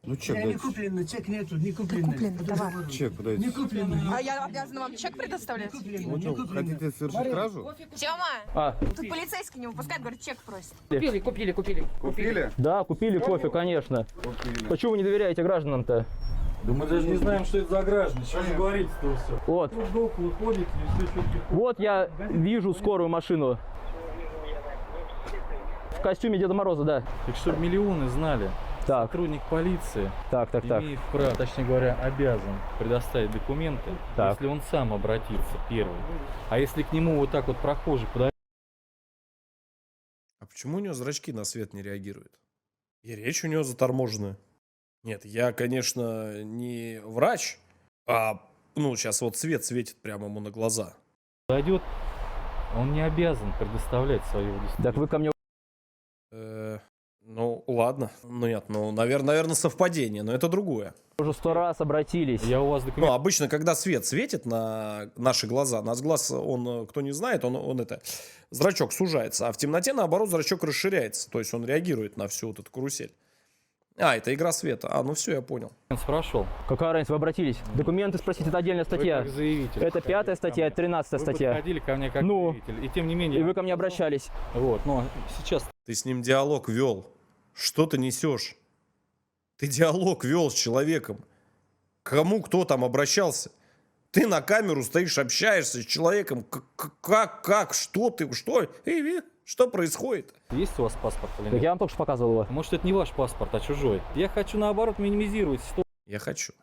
Ну чек Не дайте. купленный, чек нету, не купленный. Купленный товар. Чек Не дайте. купленный. А я обязана вам чек предоставлять? Ну что, хотите совершить кражу? Тёма, А, тут полицейский не выпускает, говорит, чек просит. Купили? да, купили кофе, конечно. Почему вы не доверяете гражданам-то? Да мы даже не знаем, что это за граждане. Что вы говорите-то все? Вот. Долг выходит, и все четко. Вот я вижу скорую машину. В костюме Деда Мороза, да. Так чтобы миллионы знали. Так, Сотрудник полиции так. имеет право, точнее говоря, обязан предоставить документы, Так. если он сам обратится первый. А если к нему вот так вот прохожий подойдет, А почему у него зрачки на свет не реагируют? И речь у него заторможенная. Нет, я, конечно, не врач, а, сейчас вот свет светит прямо ему на глаза. он не обязан предоставлять свое удостоверение. Так вы ко мне... Ладно. Нет, наверное, совпадение, но это другое. уже 100 раз обратились. Я у вас документы... Обычно, когда свет светит на наши глаза, наш глаз, он, кто не знает, зрачок сужается, а в темноте, наоборот, зрачок расширяется, то есть он реагирует на всю вот эту карусель. Это игра света. Все, я понял. спрашивал. Какая разница, вы обратились? Документы спросить, это отдельная статья. Вы как заявитель. Это 5-я статья, это 13-я Вы статья. подходили ко мне как Ну, заявитель. И тем не менее... И вы ко мне обращались. Вот, но сейчас Ты с ним диалог вел. Что ты несешь? Ты диалог вел с человеком. Кому кто там обращался? Ты на камеру стоишь, общаешься с человеком. Как? Что ты? Что? Что происходит? Есть у вас паспорт или Так нет? я вам только что показывал его. Может, это не ваш паспорт, а чужой. Я хочу, наоборот, минимизировать Я хочу.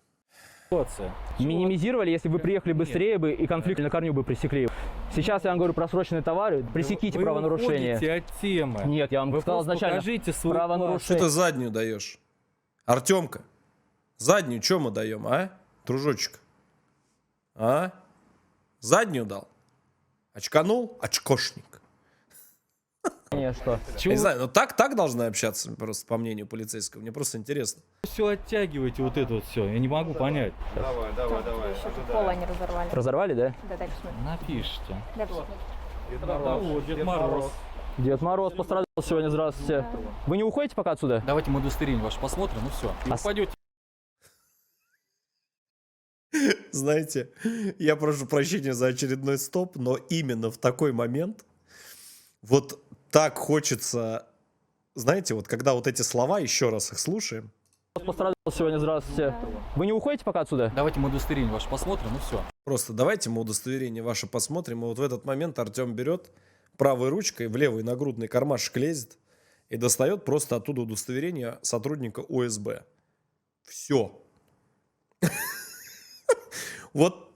ситуацию. Минимизировали, если бы вы приехали быстрее бы и конфликт на корню бы пресекли. Сейчас я вам говорю про срочные товары, пресеките Вы правонарушение. уходите от темы. Нет, я вам Вы сказал просто изначально. покажите свой Что Правонарушение. ты заднюю даешь? Артемка, заднюю что мы даем, а? Дружочек. А? Заднюю дал? Очканул? Очкошник. Что? Я не знаю, но так должны общаться, просто по мнению полицейского. Мне просто интересно. Все оттягиваете вот это вот все. Я не могу понять. Давай. Пола не разорвали. Разорвали, да? Да, дальше смотри. Напишите. Дальше. Вот, Дед Мороз. Дед Мороз пострадал сегодня, здравствуйте. Вы не уходите пока отсюда? Давайте мы удостоверение ваше посмотрим, и все. И пойдете. Знаете, я прошу прощения за очередной стоп, но именно в такой момент вот так хочется, знаете, вот когда вот эти слова, еще раз их слушаем. Пострадал сегодня, здравствуйте. Вы не уходите пока отсюда? Давайте мы удостоверение ваше посмотрим, и все. Просто давайте мы удостоверение ваше посмотрим. И вот в этот момент Артем берет правой ручкой в левый нагрудный кармашек лезет и достает просто оттуда удостоверение сотрудника ОСБ. Все. Вот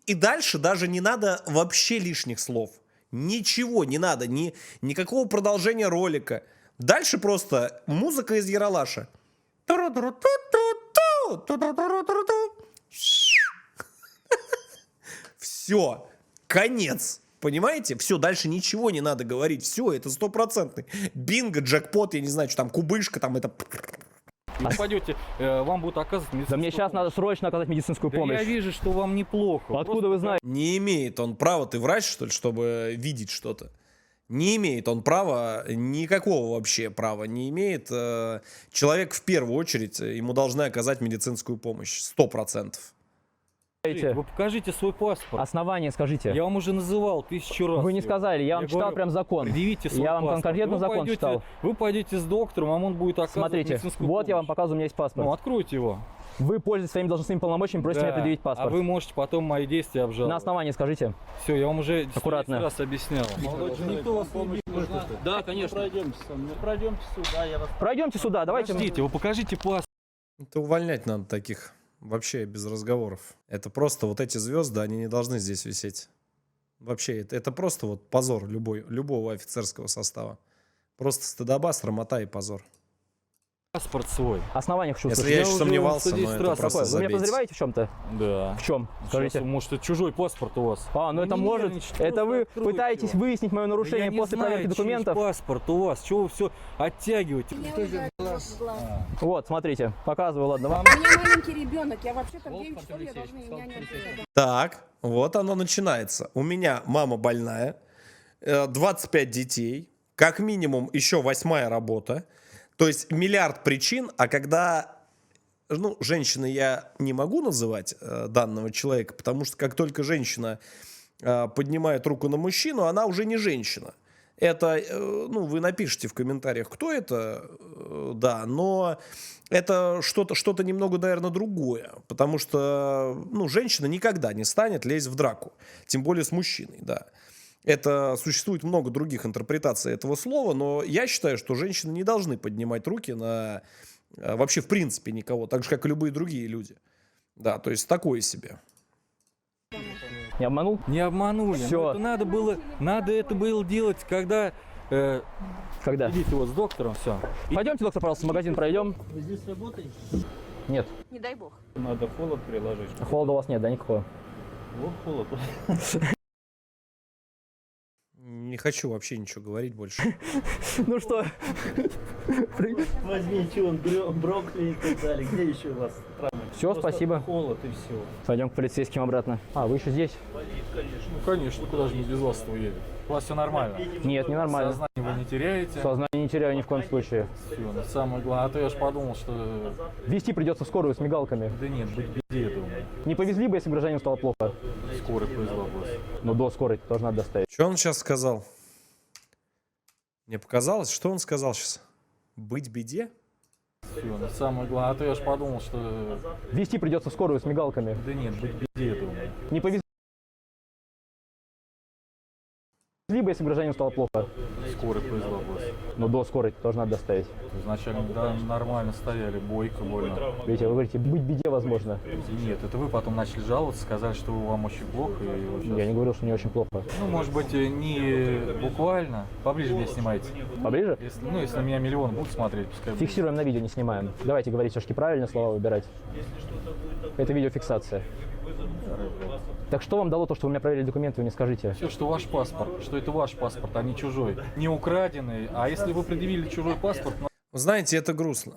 и дальше даже не надо вообще лишних слов. Ничего не надо, никакого продолжения ролика. Дальше просто музыка из Ералаша. Все, конец. Понимаете? Все, дальше ничего не надо говорить. Все, это 100%. Бинго, джекпот, я не знаю, что там, кубышка, там это... И пойдете, вам будут оказывать медицинскую Да мне сейчас помощь. надо срочно оказать медицинскую Да помощь. я вижу, что вам неплохо. Откуда вы знаете? Не имеет он права, ты врач, что ли, чтобы видеть что-то? Не имеет он права, никакого вообще права не имеет. Человек в первую очередь, ему должны оказать медицинскую помощь. 100%. Вы покажите свой паспорт. Основание скажите. Я вам уже называл 1000 раз. Вы не его. сказали, я вам читал говорю, прям закон. Предъявите свой Я вам паспорт. конкретно Вы закон пойдете- читал. Вы пойдете с доктором, а он будет оказывать Смотрите, медицинскую вот я вам помощь. показываю, у меня есть паспорт. Ну, откройте его. Вы пользуетесь своими должностными полномочиями, просите Да. меня предъявить паспорт. А вы можете потом мои действия обжаловать. На основании скажите. Все, я вам уже 10 Аккуратно. раз объяснял. Никто вас не бьет. Да, конечно. Пройдемте со мной. Пройдемте сюда, я вас... Пройдемте сюда, давайте. Подождите, вы покажите паспорт. Это увольнять надо таких. Вообще без разговоров. Это просто вот эти звезды, они не должны здесь висеть. Вообще, это просто вот позор любого офицерского состава. Просто стыдоба, срамота и позор. Паспорт свой. Основание хочу Если услышать. я еще уже сомневался, 110 но это раз просто Какое? Вы меня забейте. подозреваете в чем-то? Да. В чем? Скажите. Сейчас, может, это чужой паспорт у вас. А, ну это Не может. нервничайте, Это вы просто откройте пытаетесь его. выяснить мое нарушение Я не после знаю, проверки чей документов. паспорт у вас. Чего вы все оттягиваете? Вот, смотрите, показываю, ладно, вам. У меня маленький ребенок, я вообще-то в 9 часов я должна нянять. Так, вот оно начинается. У меня мама больная, 25 детей, как минимум еще 8-я работа. То есть миллиард причин, а когда, ну, женщины я не могу называть данного человека, потому что как только женщина поднимает руку на мужчину, она уже не женщина. Это, ну, вы напишите в комментариях, кто это, да, но это что-то немного, наверное, другое, потому что, ну, женщина никогда не станет лезть в драку, тем более с мужчиной, да. Это существует много других интерпретаций этого слова, но я считаю, что женщины не должны поднимать руки на вообще в принципе никого, так же, как и любые другие люди. Да, то есть такое себе. Не обманул? Не обманули. Всё. Но это надо это было делать, когда... Когда? идите вот с доктором, все. Пойдемте, доктор, пожалуйста, в магазин пройдем. Вы здесь работаете? Нет, Не дай бог. Надо холод приложить. холода у вас нет, да, никакого? Вот холод. Не хочу вообще ничего говорить больше. Ну что, Возьмите он брокколи и так далее. Где еще у вас травмы? все, Просто спасибо. Холод и все. Пойдем к полицейским обратно. А, вы еще здесь? Ну, конечно, куда же мы без вас уедем? У вас все нормально. Нет, не нормально. Сознание вы не теряете. Сознание не теряю ни в коем случае. Всё, самое главное. А то я ж подумал, что... Везти придется в скорую с мигалками. Да нет, быть беде, думаю. Не повезли бы, если бы гражданину стало плохо. Скорый повезла вас. Но до скорой тоже надо доставить. Что он сейчас сказал? Мне показалось, что он сказал сейчас? Быть беде? Всё, самое главное. А то я ж подумал, что... Везти придется в скорую с мигалками. Да нет, быть беде, думаю. Не повезли либо если гражданину стало плохо. Скорая повезла вас. Но до скорой тоже надо доставить. Изначально да, нормально стояли, бойко, больно. Видите, вы говорите, быть в беде возможно. Нет, это вы потом начали жаловаться, сказали, что вам очень плохо. И вот сейчас- Я не говорил, что не очень плохо. Ну, может быть, не буквально. Поближе меня снимайте. Поближе? Если на меня миллион будут смотреть, пускай. Фиксируем на видео, не снимаем. Давайте говорить все-таки правильно, слова выбирать. Это видеофиксация. Так что вам дало то, что вы у меня проверили документы, вы не скажите? Все, что ваш паспорт, что это ваш паспорт, а не чужой. Не украденный. А если вы предъявили чужой паспорт, Знаете, это грустно.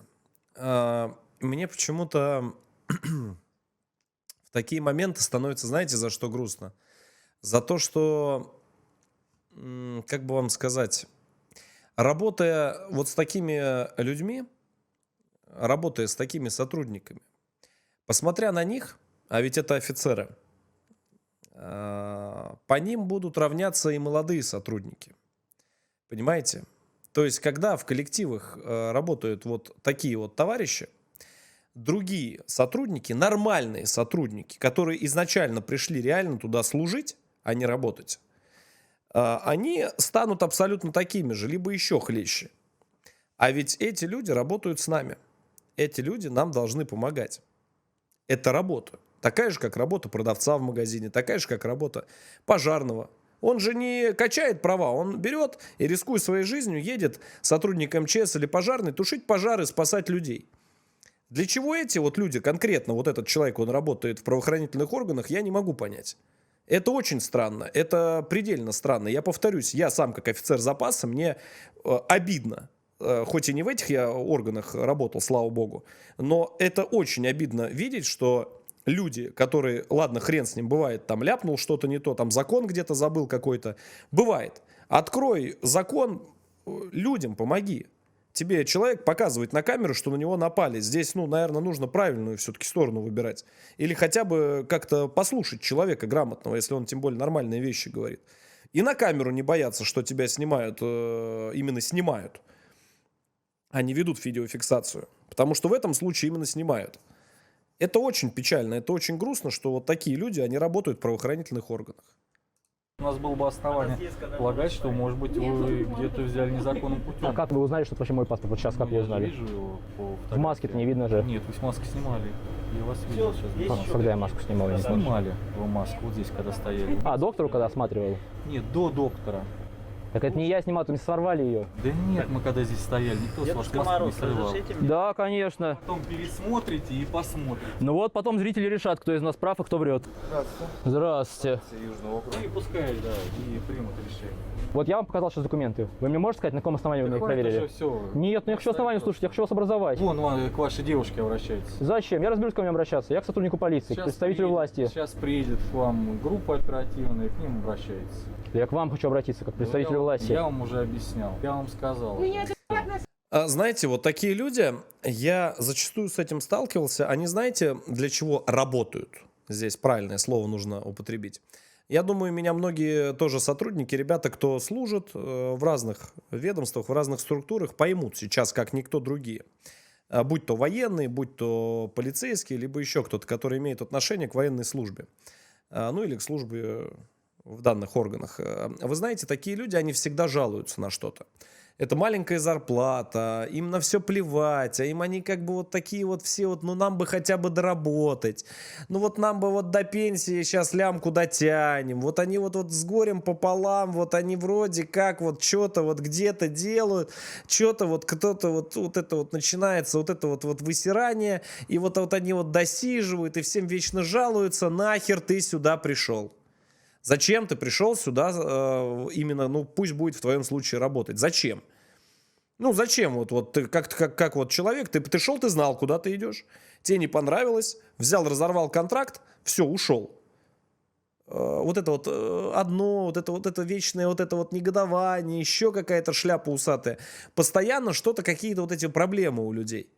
Мне почему-то в такие моменты становится, знаете, за что грустно? За то, что, как бы вам сказать, работая вот с такими людьми, работая с такими сотрудниками, посмотря на них, а ведь это офицеры, по ним будут равняться и молодые сотрудники. Понимаете? То есть, когда в коллективах работают вот такие вот товарищи, другие сотрудники, нормальные сотрудники, которые изначально пришли реально туда служить, а не работать, они станут абсолютно такими же, либо еще хлеще. А ведь эти люди работают с нами. Эти люди нам должны помогать. Это работа. Такая же, как работа продавца в магазине, такая же, как работа пожарного. Он же не качает права, он берет и, рискуя своей жизнью, едет сотрудник МЧС или пожарный тушить пожары, спасать людей. Для чего эти вот люди, конкретно вот этот человек, он работает в правоохранительных органах, я не могу понять. Это очень странно, это предельно странно. Я повторюсь, я сам как офицер запаса, мне обидно. Хоть и не в этих я органах работал, слава богу, но это очень обидно видеть, что люди, которые, ладно, хрен с ним, бывает, там ляпнул что-то не то, там закон где-то забыл какой-то, бывает. Открой закон, людям помоги. Тебе человек показывает на камеру, что на него напали. Здесь, наверное, нужно правильную все-таки сторону выбирать. Или хотя бы как-то послушать человека грамотного, если он тем более нормальные вещи говорит. И на камеру не бояться, что тебя снимают, именно снимают, а не ведут видеофиксацию. Потому что в этом случае именно снимают. Это очень печально, это очень грустно, что вот такие люди, они работают в правоохранительных органах. у нас было бы основание полагать, что, может быть, вы где-то взяли незаконным путем. А как вы узнали, что это вообще мой паспорт? Вот сейчас как вы Я узнали? вижу его по В фотографии. маске-то не видно же. Нет, вы с маски снимали. Я вас видел сейчас. Когда я маску снимал, я не знаю. Снимали вы маску вот здесь, когда стояли. А, доктору когда осматривал? Нет, до доктора. Так это не я снимал, то мне сорвали ее. Да нет, мы когда здесь стояли, никто с вашей маски не срывал. Да, конечно. Потом пересмотрите и посмотрите. Ну вот потом зрители решат, кто из нас прав, а кто врет. Здравствуйте. Южного округа. Ну и пускай, да, и примут решение. Вот я вам показал сейчас документы. Вы мне можете сказать, на каком основании вы меня их проверили? Все. Нет, ну я хочу основание услышать, я хочу вас образовать. Вон, к вашей девушке обращайтесь. Зачем? Я разберусь, к кому обращаться. Я к сотруднику полиции, к представителю власти. Сейчас приедет к вам группа оперативная, к ним обращайтесь. Я к вам хочу обратиться, как к представителю власти. Я вам уже объяснял, я вам сказал. Знаете, вот такие люди, я зачастую с этим сталкивался, они знаете, для чего работают? Здесь правильное слово нужно употребить. Я думаю, меня многие тоже сотрудники, ребята, кто служит в разных ведомствах, в разных структурах, поймут сейчас, как никто другие. Будь то военные, будь то полицейские, либо еще кто-то, который имеет отношение к военной службе. Ну или к службе в данных органах. Вы знаете, такие люди, они всегда жалуются на что-то. Это маленькая зарплата, им на все плевать, а им они как бы вот такие вот все вот, ну нам бы хотя бы доработать, ну вот нам бы вот до пенсии сейчас лямку дотянем, вот они вот с горем пополам, вот они вроде как вот что-то вот где-то делают, что-то вот кто-то вот это вот начинается, вот это вот высирание, и вот они вот досиживают и всем вечно жалуются, нахер ты сюда пришел. Зачем ты пришел сюда именно, ну пусть будет в твоем случае работать? Зачем? Ну зачем? Вот ты как вот человек, ты шел, ты знал, куда ты идешь. Тебе не понравилось, взял, разорвал контракт, все, ушел. Вот это вот одно, вот это вечное вот это вот негодование, еще какая-то шляпа усатая. Постоянно что-то, какие-то вот эти проблемы у людей.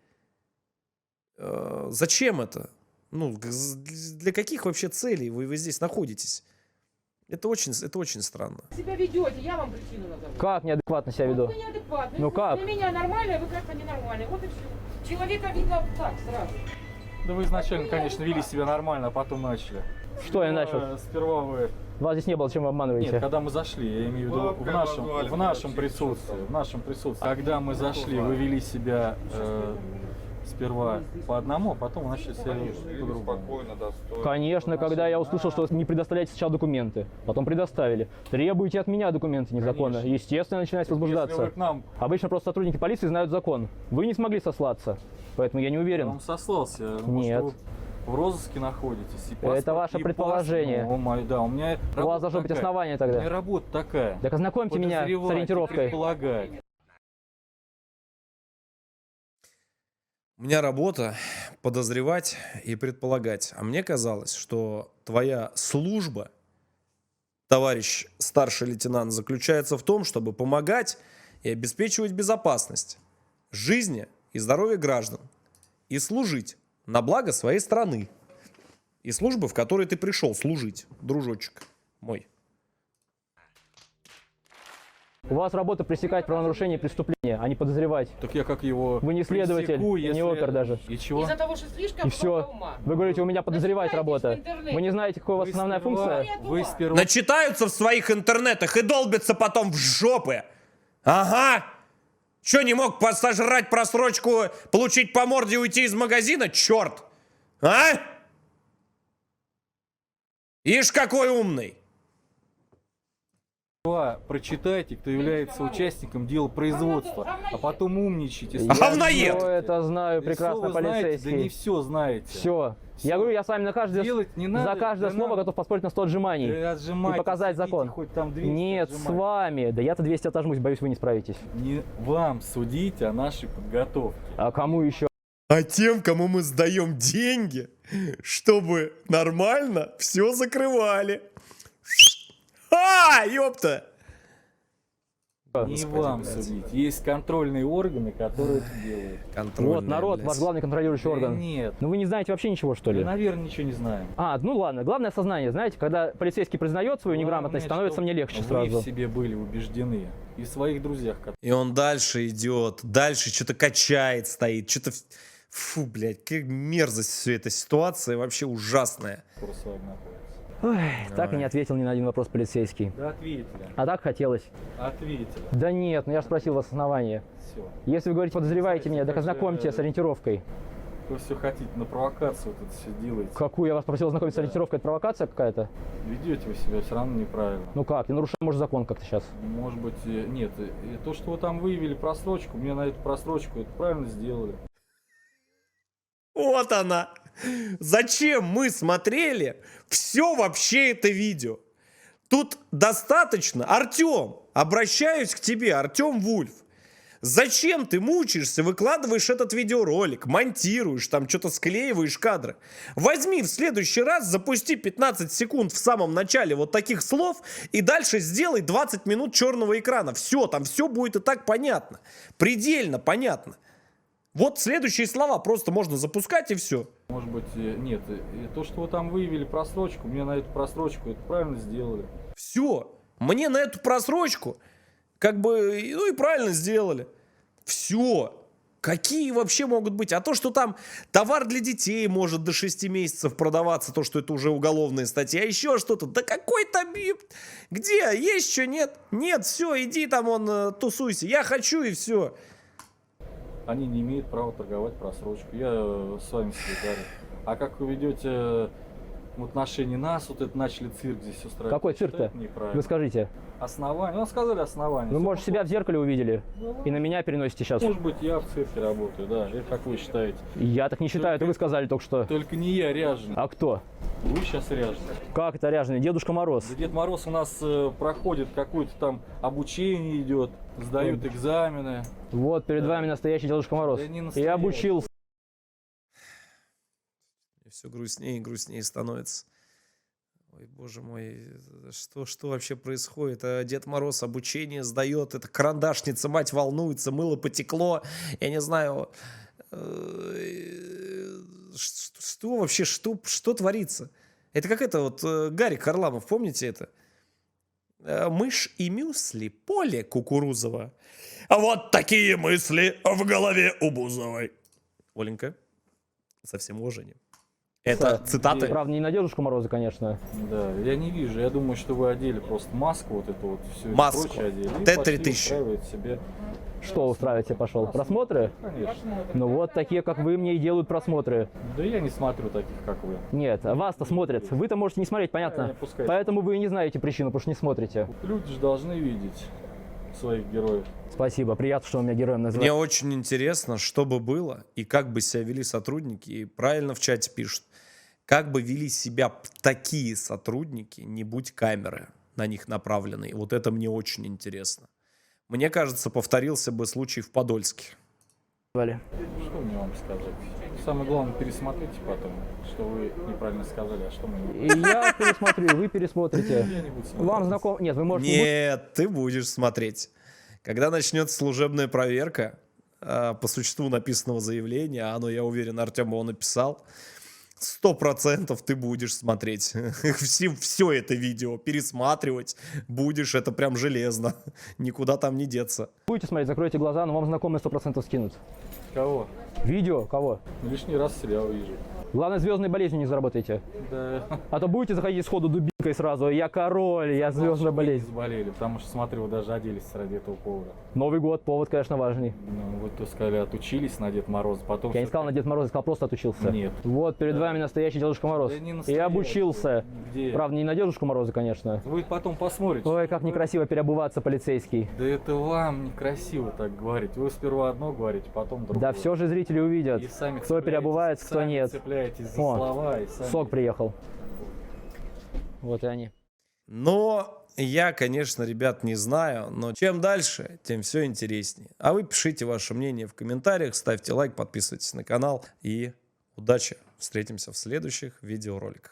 Зачем это? Ну, для каких вообще целей вы здесь находитесь? Это очень странно. Себя ведете, я вам причину назову. Как неадекватно себя веду? Вы неадекватны. Ну как? Для меня нормально, вы как-то ненормальны. Вот и все. Человека видно так сразу. Да вы изначально, конечно, вели себя нормально, а потом начали. Что я начал? Сперва вы... Вас здесь не было, чем вы обманываете? Нет, когда мы зашли, я имею в виду в нашем присутствии. Когда мы зашли, вы вели себя сперва по одному, а потом вы начали себя по-другому. Конечно, когда я услышал, что не предоставляете сначала документы, потом предоставили. Требуете от меня документы незаконно. Конечно. Естественно, начинаете Если возбуждаться. вы к нам... Обычно просто сотрудники полиции знают закон. Вы не смогли сослаться, поэтому я не Я уверен. вам сослался. Нет. Может, вы в розыске находитесь. И Это паспорт, ваше и предположение. паспорт. О, мой, да, у меня У вас работа должно быть такая. основание У тогда. меня работа такая. Так ознакомьте меня с Подозревать и ориентировкой. предполагать. У меня работа подозревать и предполагать. А мне казалось, что твоя служба, товарищ старший лейтенант, заключается в том, чтобы помогать и обеспечивать безопасность жизни и здоровья граждан. И служить на благо своей страны. И службы, в которой ты пришел служить, дружочек мой. У вас работа пресекать правонарушение и преступления, а не подозревать. Так я как его... Вы не следователь, пресеку, не если- опер даже. И чего? Из-за того, что слишком И все. много ума. Вы говорите, у меня подозревать Начитайтесь в работа. интернете. Вы не знаете, какая у вас Вы основная сперва- функция? Вы сперва... Начитаются в своих интернетах и долбятся потом в жопы. Ага. Че, не мог сожрать просрочку, получить по морде и уйти из магазина? Черт. А? Ишь, какой умный. Прочитайте, кто является участником дела производства, а потом умничайте. Я Говноед! все это знаю, И прекрасно, всё вы знаете, полицейский. Да не все знаете. Все. Всё. Я говорю, я с вами на каждое, Делать не надо, за каждое да слово надо. готов поспорить на 100 отжиманий. Отжимайтесь, И показать сидите, закон. Хоть там 200 Нет, с отжимайтесь. вами. Да я-то 200 отожмусь, боюсь, вы не справитесь. Не вам судить о нашей подготовке. А кому еще? А тем, кому мы сдаем деньги, чтобы нормально все закрывали. А, ёпта! Не вам судить. Есть контрольные органы, которые это делают. Вот, народ, ваш главный контролирующий орган. Нет. Ну вы не знаете вообще ничего, что ли? Мы, наверное, ничего не знаем. А, ну ладно, главное сознание, знаете, когда полицейский признает свою неграмотность, Главное, становится чтоб мне легче вы сразу. в себе были убеждены. И в своих друзьях, которые И он дальше идет, дальше что-то качает, стоит, что-то... Фу, блядь, как мерзость все эта ситуация, вообще ужасная. с вами находятся. Ой, так и не ответил ни на один вопрос полицейский. Да ответили. А так хотелось. Ответили. Да нет, ну я же спросил вас основания. Все. Если вы говорите, подозреваете меня, так ознакомьте с ориентировкой. Вы все хотите на провокацию вот это все делаете. Какую я вас просил ознакомиться с ориентировкой? Это провокация какая-то? Ведете вы себя все равно неправильно. Ну как, я нарушаю, может, закон как-то сейчас. Может быть, нет. И то, что вы там выявили просрочку, мне на эту просрочку это правильно сделали. Вот она. Зачем мы смотрели все вообще это видео? Тут достаточно. Артем, обращаюсь к тебе, Артем Вульф. Зачем ты мучаешься, выкладываешь этот видеоролик, монтируешь, там что-то склеиваешь кадры? Возьми в следующий раз, запусти 15 секунд в самом начале вот таких слов и дальше сделай 20 минут черного экрана. Все, там все будет и так понятно. Предельно понятно. Вот следующие слова просто можно запускать и все. Может быть, нет. И то, что вы там выявили просрочку, мне на эту просрочку это правильно сделали. Все. Мне на эту просрочку как бы, ну и правильно сделали. Все. Какие вообще могут быть? А то, что там товар для детей может до 6 месяцев продаваться, то, что это уже уголовная статья, еще что-то. Да какой там... Где? Есть что? Нет? Нет, все, иди там, тусуйся. Я хочу и все. Они не имеют права торговать просрочку. Я с вами солидарен. А как вы ведете в отношении нас, вот это начали цирк здесь устраивать? Какой Я считаю, цирк-то? это неправильно. Вы скажите. Основание. Ну, сказали основание. Вы, Всё может, себя в зеркале увидели и на меня переносите сейчас. Может быть, я в цирке работаю, да. Это как вы считаете? Я так не считаю, это вы сказали только что. Только не я ряженый. А кто? Вы сейчас ряженый. Как это ряженый? Дедушка Мороз. Да Дед Мороз у нас проходит какое-то там обучение идет, сдают экзамены. Вот перед вами настоящий Дедушка Мороз. Да не И настоящий. обучил. Все грустнее и грустнее становится. Ой, боже мой, что вообще происходит? А Дед Мороз обучение сдает, это карандашница, мать волнуется, мыло потекло, я не знаю, что вообще, что творится? Это как это вот Гарик Харламов, помните это? Мышь и мюсли, поле кукурузово. А вот такие мысли в голове у Бузовой. Оленька, Со всем уважением. Это цитаты? Правда, не на Дедушку Мороза, конечно. Да, я не вижу. Я думаю, что вы одели просто маску, вот эту вот, все Маску. прочее одели. И Т-3000. пошли устраивать себе. Что устраивать я пошел? Просмотры? Конечно. Ну вот, такие, как вы, мне и делают просмотры. Да я не смотрю таких, как вы. Нет, вас-то смотрят. Вы-то можете не смотреть, понятно. пускай. Поэтому вы и не знаете причину, потому что не смотрите. Люди же должны видеть своих героев. Спасибо, приятно, что вы меня героем Мне называете. очень интересно, что бы было и как бы себя вели сотрудники. И правильно в чате пишут. Как бы вели себя такие сотрудники, не будь камеры на них направлены. Вот это мне очень интересно. Мне кажется, повторился бы случай в Подольске. Что мне вам сказать? Самое главное, пересмотрите потом, что вы неправильно сказали, а что мы не... И я пересмотрю, и вы пересмотрите. Я не буду смотреть. Вам знаком... Нет, вы можете... Нет, ты будешь смотреть. Когда начнется служебная проверка по существу написанного заявления, а оно, я уверен, Артем его написал, 100% ты будешь смотреть все это видео, пересматривать будешь, это прям железно, никуда там не деться. Будете смотреть, закройте глаза, но вам знакомые 100% скинут. Кого? Видео? Кого? Лишний раз сериал вижу. Главное, звездной болезнью не заработайте. Да. А то будете заходить сходу дубинкой сразу. Я король, я звездная болезнь. Заболели, потому что, смотрю, вы даже оделись ради этого повода. Новый год, повод, конечно, важный. Ну, вы то сказали, отучились на Дед Мороза, потом... Я не сказал на Дед Мороз, я сказал, просто отучился. Нет. Вот перед вами настоящий Дедушка Мороз. Да не И настоящий. обучился. Где? Правда, не на Дедушку Мороза, конечно. Вы потом посмотрите. Ой, как некрасиво переобуваться, полицейский. Да это вам некрасиво так говорить. Вы сперва одно говорите, потом другое. Да все же зрители увидят, И сами кто переобувается, кто сами нет. цепляетесь за О, слова и сами... Сок приехал. Вот и они. Но я, конечно, ребят, не знаю, но чем дальше, тем все интереснее. А вы пишите ваше мнение в комментариях, ставьте лайк, подписывайтесь на канал и удачи. Встретимся в следующих видеороликах.